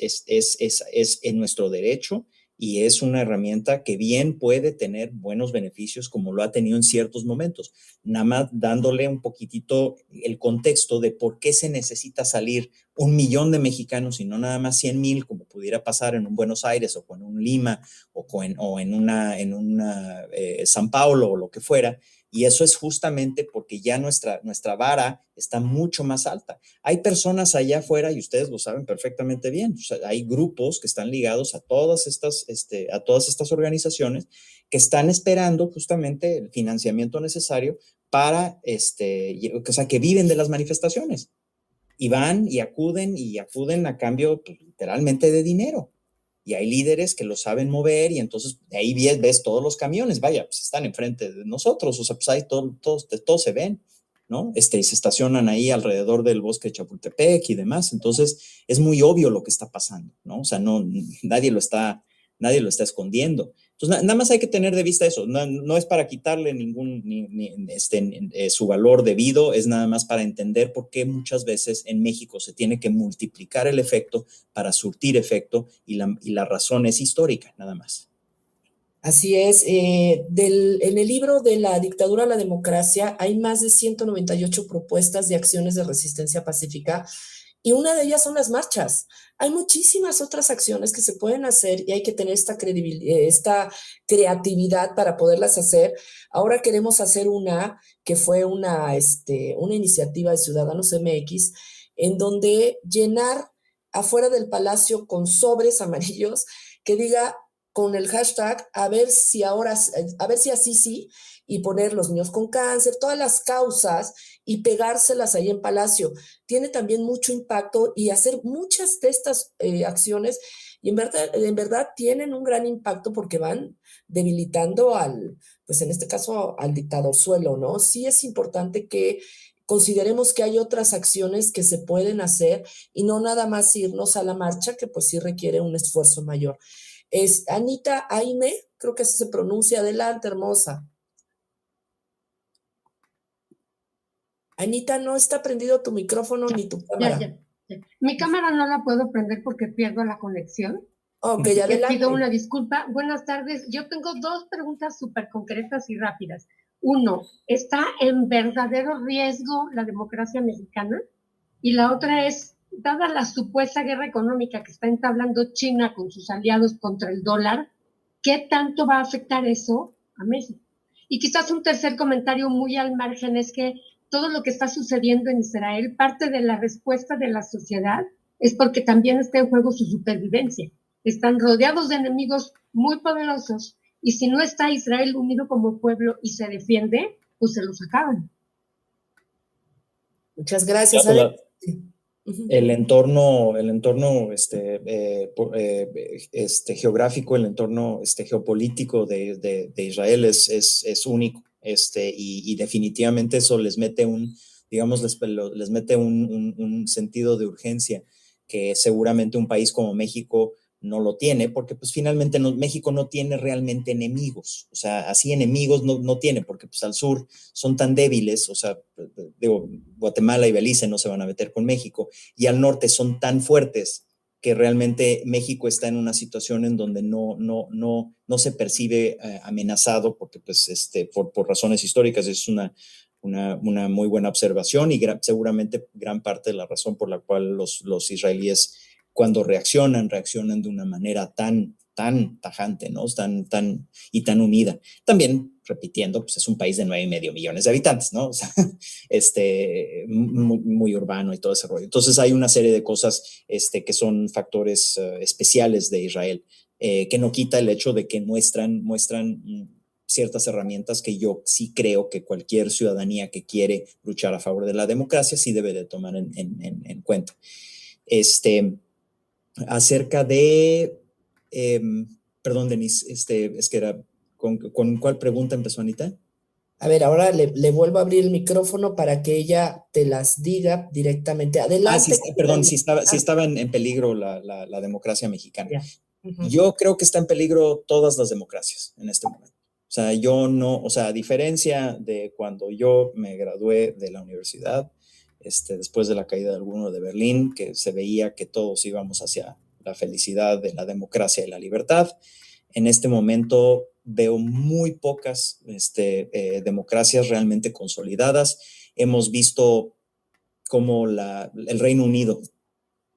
en nuestro derecho y es una herramienta que bien puede tener buenos beneficios como lo ha tenido en ciertos momentos, nada más dándole un poquitito el contexto de por qué se necesita salir 1 millón de mexicanos y no nada más 100,000 como pudiera pasar en un Buenos Aires o en un Lima o en una San Paulo o lo que fuera. Y eso es justamente porque ya nuestra vara está mucho más alta. Hay personas allá afuera, y ustedes lo saben perfectamente bien, o sea, hay grupos que están ligados a todas estas organizaciones que están esperando justamente el financiamiento necesario para, o sea, que viven de las manifestaciones. Y van y acuden a cambio, pues, literalmente de dinero. Y hay líderes que lo saben mover y entonces de ahí ves todos los camiones, vaya, pues están enfrente de nosotros, o sea, pues ahí todos se ven, ¿no? Y se estacionan ahí alrededor del bosque de Chapultepec y demás, entonces es muy obvio lo que está pasando, ¿no? O sea, nadie lo está escondiendo. Entonces, nada más hay que tener de vista eso, no es para quitarle su valor debido, es nada más para entender por qué muchas veces en México se tiene que multiplicar el efecto para surtir efecto y la razón es histórica, nada más. Así es. En el libro de la dictadura a la democracia hay más de 198 propuestas de acciones de resistencia pacífica y una de ellas son las marchas. Hay muchísimas otras acciones que se pueden hacer y hay que tener esta creatividad para poderlas hacer. Ahora queremos hacer una que fue una iniciativa de Ciudadanos MX en donde llenar afuera del palacio con sobres amarillos que diga con el hashtag a ver si así sí, y poner los niños con cáncer, todas las causas y pegárselas ahí en Palacio. Tiene también mucho impacto y hacer muchas de estas acciones y en verdad tienen un gran impacto porque van debilitando pues en este caso al dictadorzuelo, ¿no? Sí es importante que consideremos que hay otras acciones que se pueden hacer y no nada más irnos a la marcha, que pues sí requiere un esfuerzo mayor. Es Anita Aime, creo que así se pronuncia. Adelante, hermosa. Anita, no está prendido tu micrófono ni tu cámara. Ya. Mi cámara no la puedo prender porque pierdo la conexión. Ok, adelante. Pido una disculpa. Buenas tardes. Yo tengo 2 preguntas súper concretas y rápidas. 1, ¿está en verdadero riesgo la democracia mexicana? Y la otra es, dada la supuesta guerra económica que está entablando China con sus aliados contra el dólar, ¿qué tanto va a afectar eso a México? Y quizás un tercer comentario muy al margen es que todo lo que está sucediendo en Israel, parte de la respuesta de la sociedad es porque también está en juego su supervivencia. Están rodeados de enemigos muy poderosos y si no está Israel unido como pueblo y se defiende, pues se los acaban. Muchas gracias. El entorno geográfico, el entorno geopolítico de Israel es único, y definitivamente eso les mete un sentido de urgencia que seguramente un país como México no lo tiene, porque pues finalmente México no tiene realmente enemigos, o sea, así enemigos no tiene, porque pues al sur son tan débiles, o sea, digo, Guatemala y Belice no se van a meter con México, y al norte son tan fuertes que realmente México está en una situación en donde no se percibe amenazado, porque pues, por razones históricas es una muy buena observación y seguramente gran parte de la razón por la cual los israelíes cuando reaccionan de una manera tan tajante, ¿no? Tan unida. También, repitiendo, pues es un país de 9.5 millones de habitantes, ¿no? O sea, muy urbano y todo ese rollo. Entonces hay una serie de cosas que son factores especiales de Israel, que no quita el hecho de que muestran ciertas herramientas que yo sí creo que cualquier ciudadanía que quiere luchar a favor de la democracia sí debe de tomar en cuenta. Acerca de, perdón, Denise, es que era, ¿con cuál pregunta empezó Anita? A ver, ahora le vuelvo a abrir el micrófono para que ella te las diga directamente. Adelante. Sí, perdón, si estaba en peligro la democracia mexicana. Yeah. Yo creo que está en peligro todas las democracias en este momento. O sea, a diferencia de cuando yo me gradué de la universidad, después de la caída del muro de Berlín, que se veía que todos íbamos hacia la felicidad de la democracia y la libertad, en este momento veo muy pocas democracias realmente consolidadas. Hemos visto como el Reino Unido,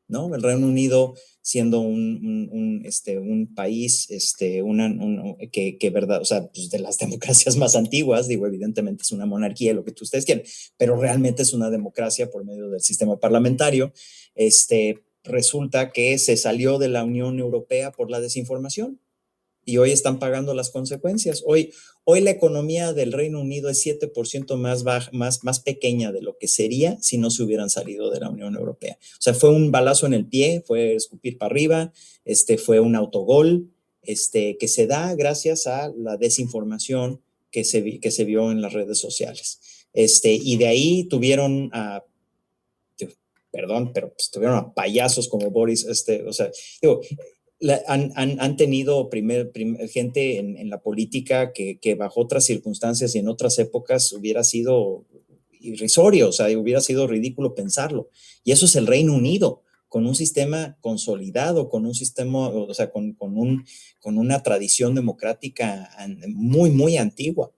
¿no? El Reino Unido siendo un país que verdad, o sea, pues de las democracias más antiguas, digo, evidentemente es una monarquía, lo que ustedes quieren, pero realmente es una democracia por medio del sistema parlamentario. Resulta que se salió de la Unión Europea por la desinformación y hoy están pagando las consecuencias. Hoy la economía del Reino Unido es 7% más pequeña de lo que sería si no se hubieran salido de la Unión Europea. O sea, fue un balazo en el pie, fue escupir para arriba, fue un autogol, que se da gracias a la desinformación que se vio en las redes sociales. Y de ahí tuvieron tuvieron a payasos como Boris, o sea, digo, han tenido gente en la política que bajo otras circunstancias y en otras épocas hubiera sido irrisorio, o sea, hubiera sido ridículo pensarlo. Y eso es el Reino Unido, con un sistema consolidado, con un sistema, o sea, con una tradición democrática muy, muy antigua.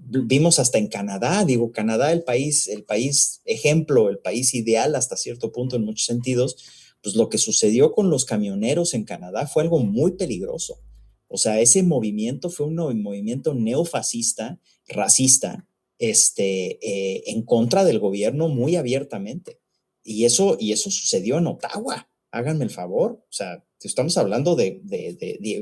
Vimos hasta en Canadá, digo, Canadá, el país ejemplo, el país ideal hasta cierto punto en muchos sentidos. Pues lo que sucedió con los camioneros en Canadá fue algo muy peligroso. O sea, ese movimiento fue un movimiento neofascista, racista, en contra del gobierno muy abiertamente. Y eso sucedió en Ottawa. Háganme el favor. O sea, estamos hablando de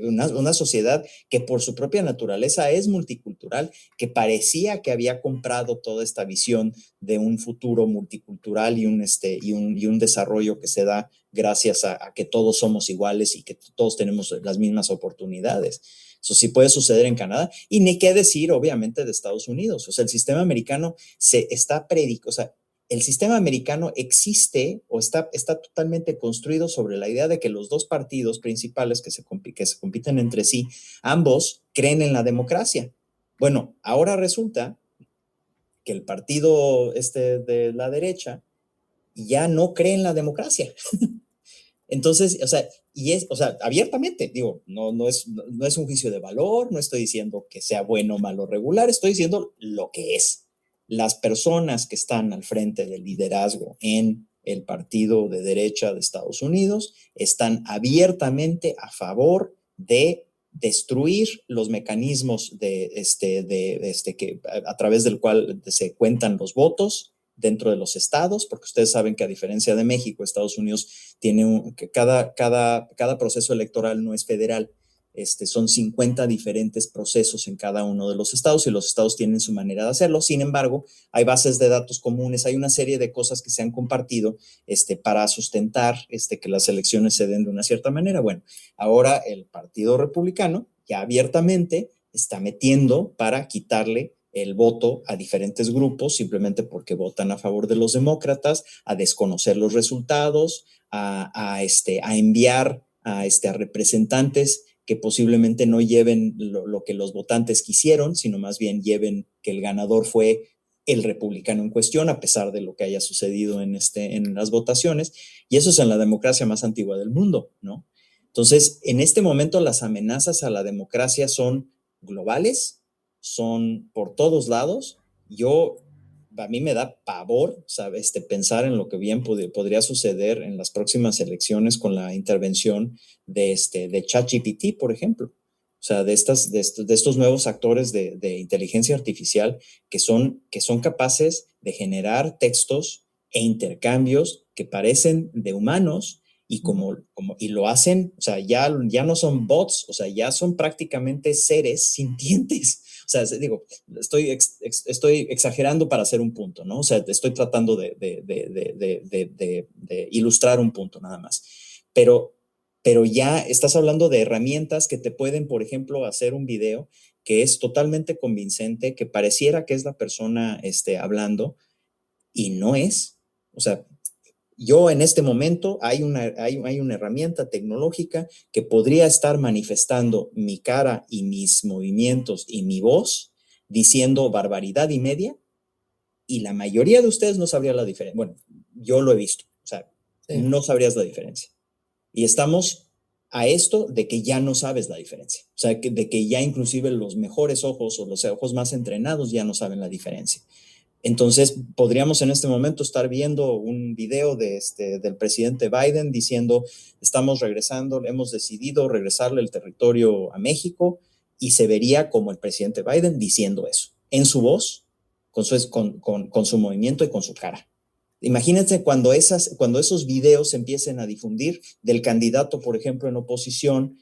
una sociedad que por su propia naturaleza es multicultural, que parecía que había comprado toda esta visión de un futuro multicultural y un desarrollo que se da gracias a que todos somos iguales y que todos tenemos las mismas oportunidades. Eso sí puede suceder en Canadá y ni qué decir, obviamente, de Estados Unidos. O sea, el sistema americano el sistema americano existe o está totalmente construido sobre la idea de que los dos partidos principales que se compiten entre sí, ambos creen en la democracia. Bueno, ahora resulta que el partido de la derecha ya no cree en la democracia. Entonces, abiertamente, digo, no es un juicio de valor, no estoy diciendo que sea bueno, malo, regular, estoy diciendo lo que es. Las personas que están al frente del liderazgo en el partido de derecha de Estados Unidos están abiertamente a favor de destruir los mecanismos que a través del cual se cuentan los votos dentro de los estados, porque ustedes saben que a diferencia de México, Estados Unidos tiene cada proceso electoral no es federal. Son 50 diferentes procesos en cada uno de los estados y los estados tienen su manera de hacerlo. Sin embargo, hay bases de datos comunes, hay una serie de cosas que se han compartido para sustentar que las elecciones se den de una cierta manera. Bueno, ahora el Partido Republicano ya abiertamente está metiendo para quitarle el voto a diferentes grupos simplemente porque votan a favor de los demócratas, a desconocer los resultados, a enviar a representantes que posiblemente no lleven lo que los votantes quisieron, sino más bien lleven que el ganador fue el republicano en cuestión, a pesar de lo que haya sucedido en las votaciones, y eso es en la democracia más antigua del mundo, ¿no? Entonces, en este momento las amenazas a la democracia son globales, son por todos lados. A mí me da pavor, ¿sabes? Pensar en lo que bien podría suceder en las próximas elecciones con la intervención de ChatGPT, por ejemplo. O sea, de estos nuevos actores de inteligencia artificial que son capaces de generar textos e intercambios que parecen de humanos y lo hacen, o sea, ya no son bots, o sea, ya son prácticamente seres sintientes. O sea, digo, estoy exagerando para hacer un punto, ¿no? O sea, estoy tratando de ilustrar un punto nada más. Pero ya estás hablando de herramientas que te pueden, por ejemplo, hacer un video que es totalmente convincente, que pareciera que es la persona hablando y no es. O sea, yo en este momento hay una herramienta tecnológica que podría estar manifestando mi cara y mis movimientos y mi voz diciendo barbaridad y media, y la mayoría de ustedes no sabría la diferencia. Bueno, yo lo he visto, o sea, sí. No sabrías la diferencia. Y estamos a esto de que ya no sabes la diferencia. O sea, de que ya inclusive los mejores ojos o los ojos más entrenados ya no saben la diferencia. Entonces, podríamos en este momento estar viendo un video del presidente Biden diciendo, estamos regresando, hemos decidido regresarle el territorio a México, y se vería como el presidente Biden diciendo eso, en su voz, con su movimiento y con su cara. Imagínense cuando esos videos se empiecen a difundir del candidato, por ejemplo, en oposición,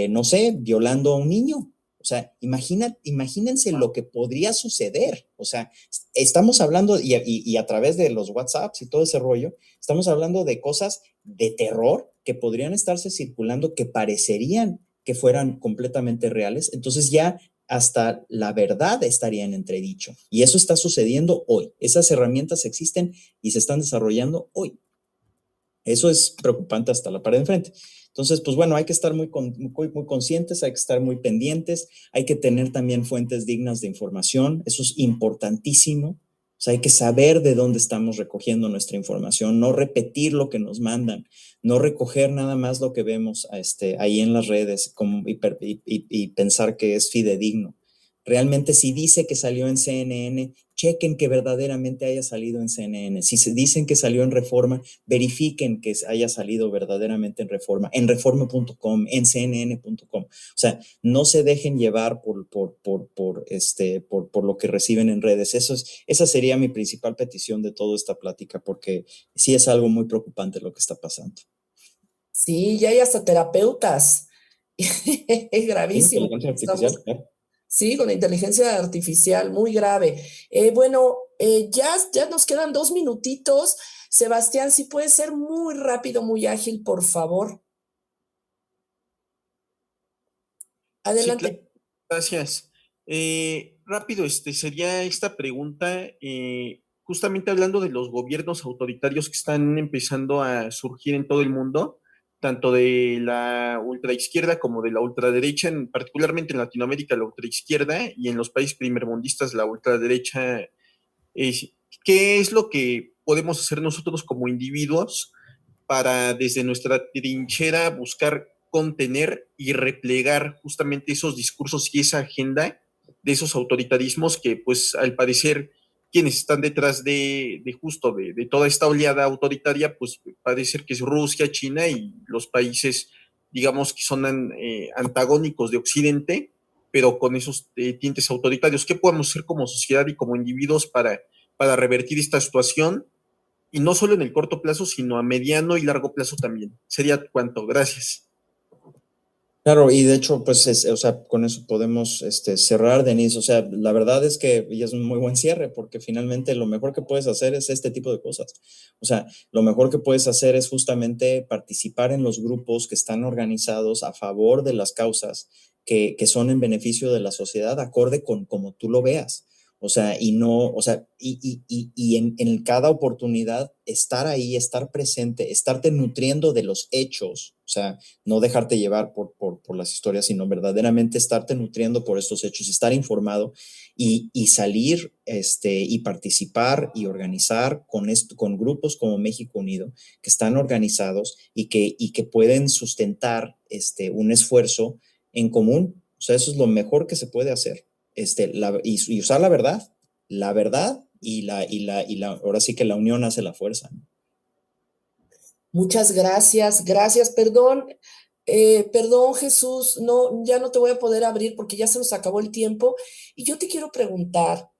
no sé, violando a un niño. O sea, imagínense lo que podría suceder. O sea, estamos hablando, y a través de los WhatsApps y todo ese rollo, estamos hablando de cosas de terror que podrían estarse circulando, que parecerían que fueran completamente reales. Entonces ya hasta la verdad estaría en entredicho. Y eso está sucediendo hoy. Esas herramientas existen y se están desarrollando hoy. Eso es preocupante hasta la pared de enfrente. Entonces, pues bueno, hay que estar muy conscientes, hay que estar muy pendientes, hay que tener también fuentes dignas de información, eso es importantísimo. O sea, hay que saber de dónde estamos recogiendo nuestra información, no repetir lo que nos mandan, no recoger nada más lo que vemos ahí en las redes y pensar que es fidedigno. Realmente, si dice que salió en CNN, chequen que verdaderamente haya salido en CNN. Si se dicen que salió en Reforma, verifiquen que haya salido verdaderamente en Reforma.com, en CNN.com. O sea, no se dejen llevar por lo que reciben en redes. Esa sería mi principal petición de toda esta plática, porque sí es algo muy preocupante lo que está pasando. Sí, ya hay hasta terapeutas. Es gravísimo. Sí, con inteligencia artificial, muy grave. Ya nos quedan 2 minutitos. Sebastián, si puede ser muy rápido, muy ágil, por favor. Adelante. Sí, claro. Gracias. Rápido, sería esta pregunta, justamente hablando de los gobiernos autoritarios que están empezando a surgir en todo el mundo, tanto de la ultraizquierda como de la ultraderecha, particularmente en Latinoamérica la ultraizquierda y en los países primermundistas la ultraderecha. ¿Qué es lo que podemos hacer nosotros como individuos para desde nuestra trinchera buscar contener y replegar justamente esos discursos y esa agenda de esos autoritarismos que, pues, al parecer, quienes están detrás de toda esta oleada autoritaria, pues parece que es Rusia, China y los países, digamos, que son antagónicos de Occidente, pero con esos tintes autoritarios? ¿Qué podemos hacer como sociedad y como individuos para revertir esta situación? Y no solo en el corto plazo, sino a mediano y largo plazo también. Sería cuanto. Gracias. Claro, y de hecho, pues, o sea, con eso podemos cerrar, Denise. O sea, la verdad es que ya es un muy buen cierre, porque finalmente lo mejor que puedes hacer es este tipo de cosas. O sea, lo mejor que puedes hacer es justamente participar en los grupos que están organizados a favor de las causas que son en beneficio de la sociedad, acorde con como tú lo veas. O sea, y en cada oportunidad estar ahí, estar presente, estarte nutriendo de los hechos O sea, no dejarte llevar por las historias, sino verdaderamente estarte nutriendo por estos hechos, estar informado y salir y participar y organizar con grupos como México Unido, que están organizados y que pueden sustentar un esfuerzo en común. O sea, eso es lo mejor que se puede hacer. Y usar la verdad y ahora sí que la unión hace la fuerza, ¿no? Muchas gracias, perdón, perdón Jesús, no, ya no te voy a poder abrir porque ya se nos acabó el tiempo y yo te quiero preguntar,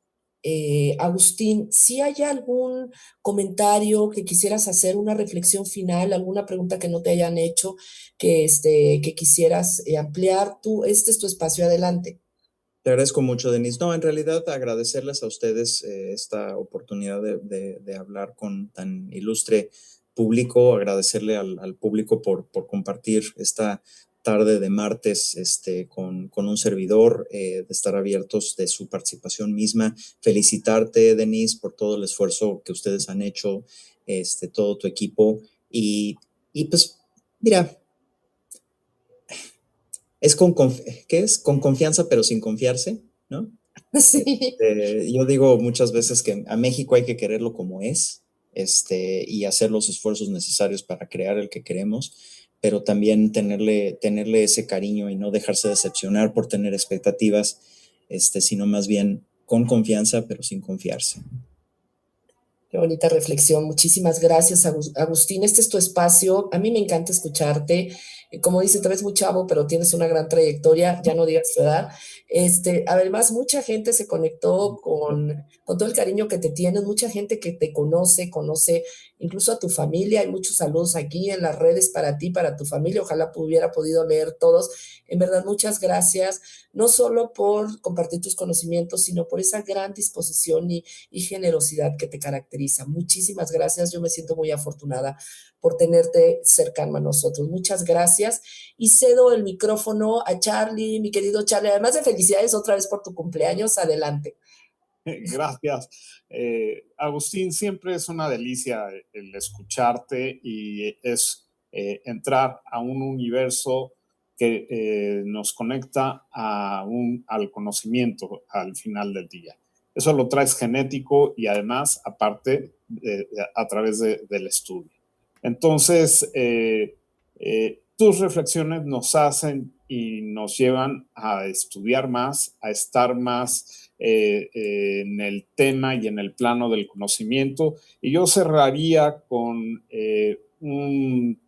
Agustín, si hay algún comentario que quisieras hacer, una reflexión final, alguna pregunta que no te hayan hecho, que quisieras ampliar, este es tu espacio, adelante. Te agradezco mucho, Denise. No, en realidad agradecerles a ustedes esta oportunidad de hablar con tan ilustre público, agradecerle al público por compartir esta tarde de martes con un servidor, de estar abiertos de su participación misma. Felicitarte, Denise, por todo el esfuerzo que ustedes han hecho, todo tu equipo. Y pues, mira, es con confianza, pero sin confiarse, ¿no? Sí. Yo digo muchas veces que a México hay que quererlo como es, y hacer los esfuerzos necesarios para crear el que queremos, pero también tenerle ese cariño y no dejarse decepcionar por tener expectativas, sino más bien con confianza, pero sin confiarse. Qué bonita reflexión. Muchísimas gracias, Agustín. Este es tu espacio. A mí me encanta escucharte. Como dice, te ves muy chavo, pero tienes una gran trayectoria. Ya no digas tu edad. Además, mucha gente se conectó con todo el cariño que te tienen. Mucha gente que te conoce incluso a tu familia. Hay muchos saludos aquí en las redes para ti, para tu familia. Ojalá hubiera podido leer todos. En verdad, muchas gracias. No solo por compartir tus conocimientos, sino por esa gran disposición y generosidad que te caracteriza. Muchísimas gracias, yo me siento muy afortunada por tenerte cercano a nosotros. Muchas gracias y cedo el micrófono a Charlie, mi querido Charlie. Además de felicidades otra vez por tu cumpleaños, adelante. Gracias. Agustín, siempre es una delicia el escucharte y es entrar a un universo que nos conecta al conocimiento al final del día. Eso lo traes genético y además, aparte, a través del estudio. Entonces, tus reflexiones nos hacen y nos llevan a estudiar más, a estar más en el tema y en el plano del conocimiento. Y yo cerraría con un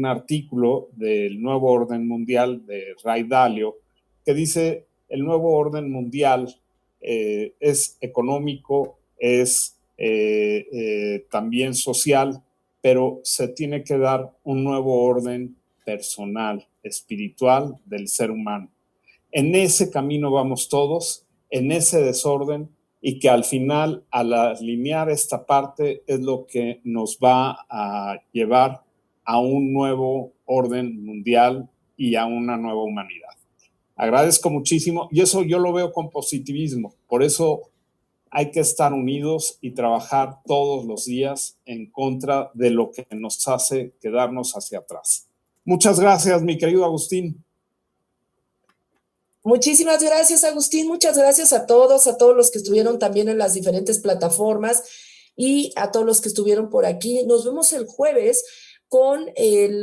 artículo del Nuevo Orden Mundial de Ray Dalio que dice: el nuevo orden mundial es económico, es también social, pero se tiene que dar un nuevo orden personal, espiritual del ser humano. En ese camino vamos todos, en ese desorden, y que al final, al alinear esta parte, es lo que nos va a llevar a un nuevo orden mundial y a una nueva humanidad. Agradezco muchísimo y eso yo lo veo con positivismo. Por eso hay que estar unidos y trabajar todos los días en contra de lo que nos hace quedarnos hacia atrás. Muchas gracias, mi querido Agustín. Muchísimas gracias, Agustín. Muchas gracias a todos los que estuvieron también en las diferentes plataformas y a todos los que estuvieron por aquí. Nos vemos el jueves con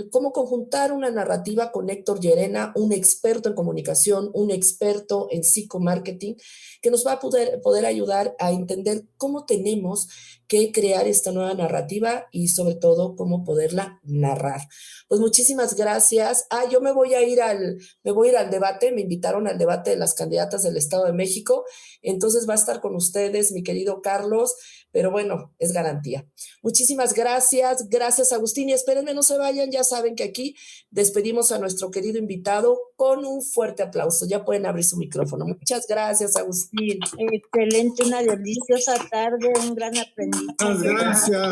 cómo conjuntar una narrativa con Héctor Llerena, un experto en comunicación, un experto en psicomarketing, que nos va a poder ayudar a entender cómo tenemos que crear esta nueva narrativa y sobre todo cómo poderla narrar. Pues muchísimas gracias. Yo me voy a ir al debate, me invitaron al debate de las candidatas del Estado de México, entonces va a estar con ustedes mi querido Carlos, pero bueno, es garantía. Muchísimas gracias, gracias Agustín, y espérenme, no se vayan, ya saben que aquí despedimos a nuestro querido invitado con un fuerte aplauso. Ya pueden abrir su micrófono. Muchas gracias, Agustín. Excelente, una deliciosa tarde, un gran aprendizaje. Muchas gracias.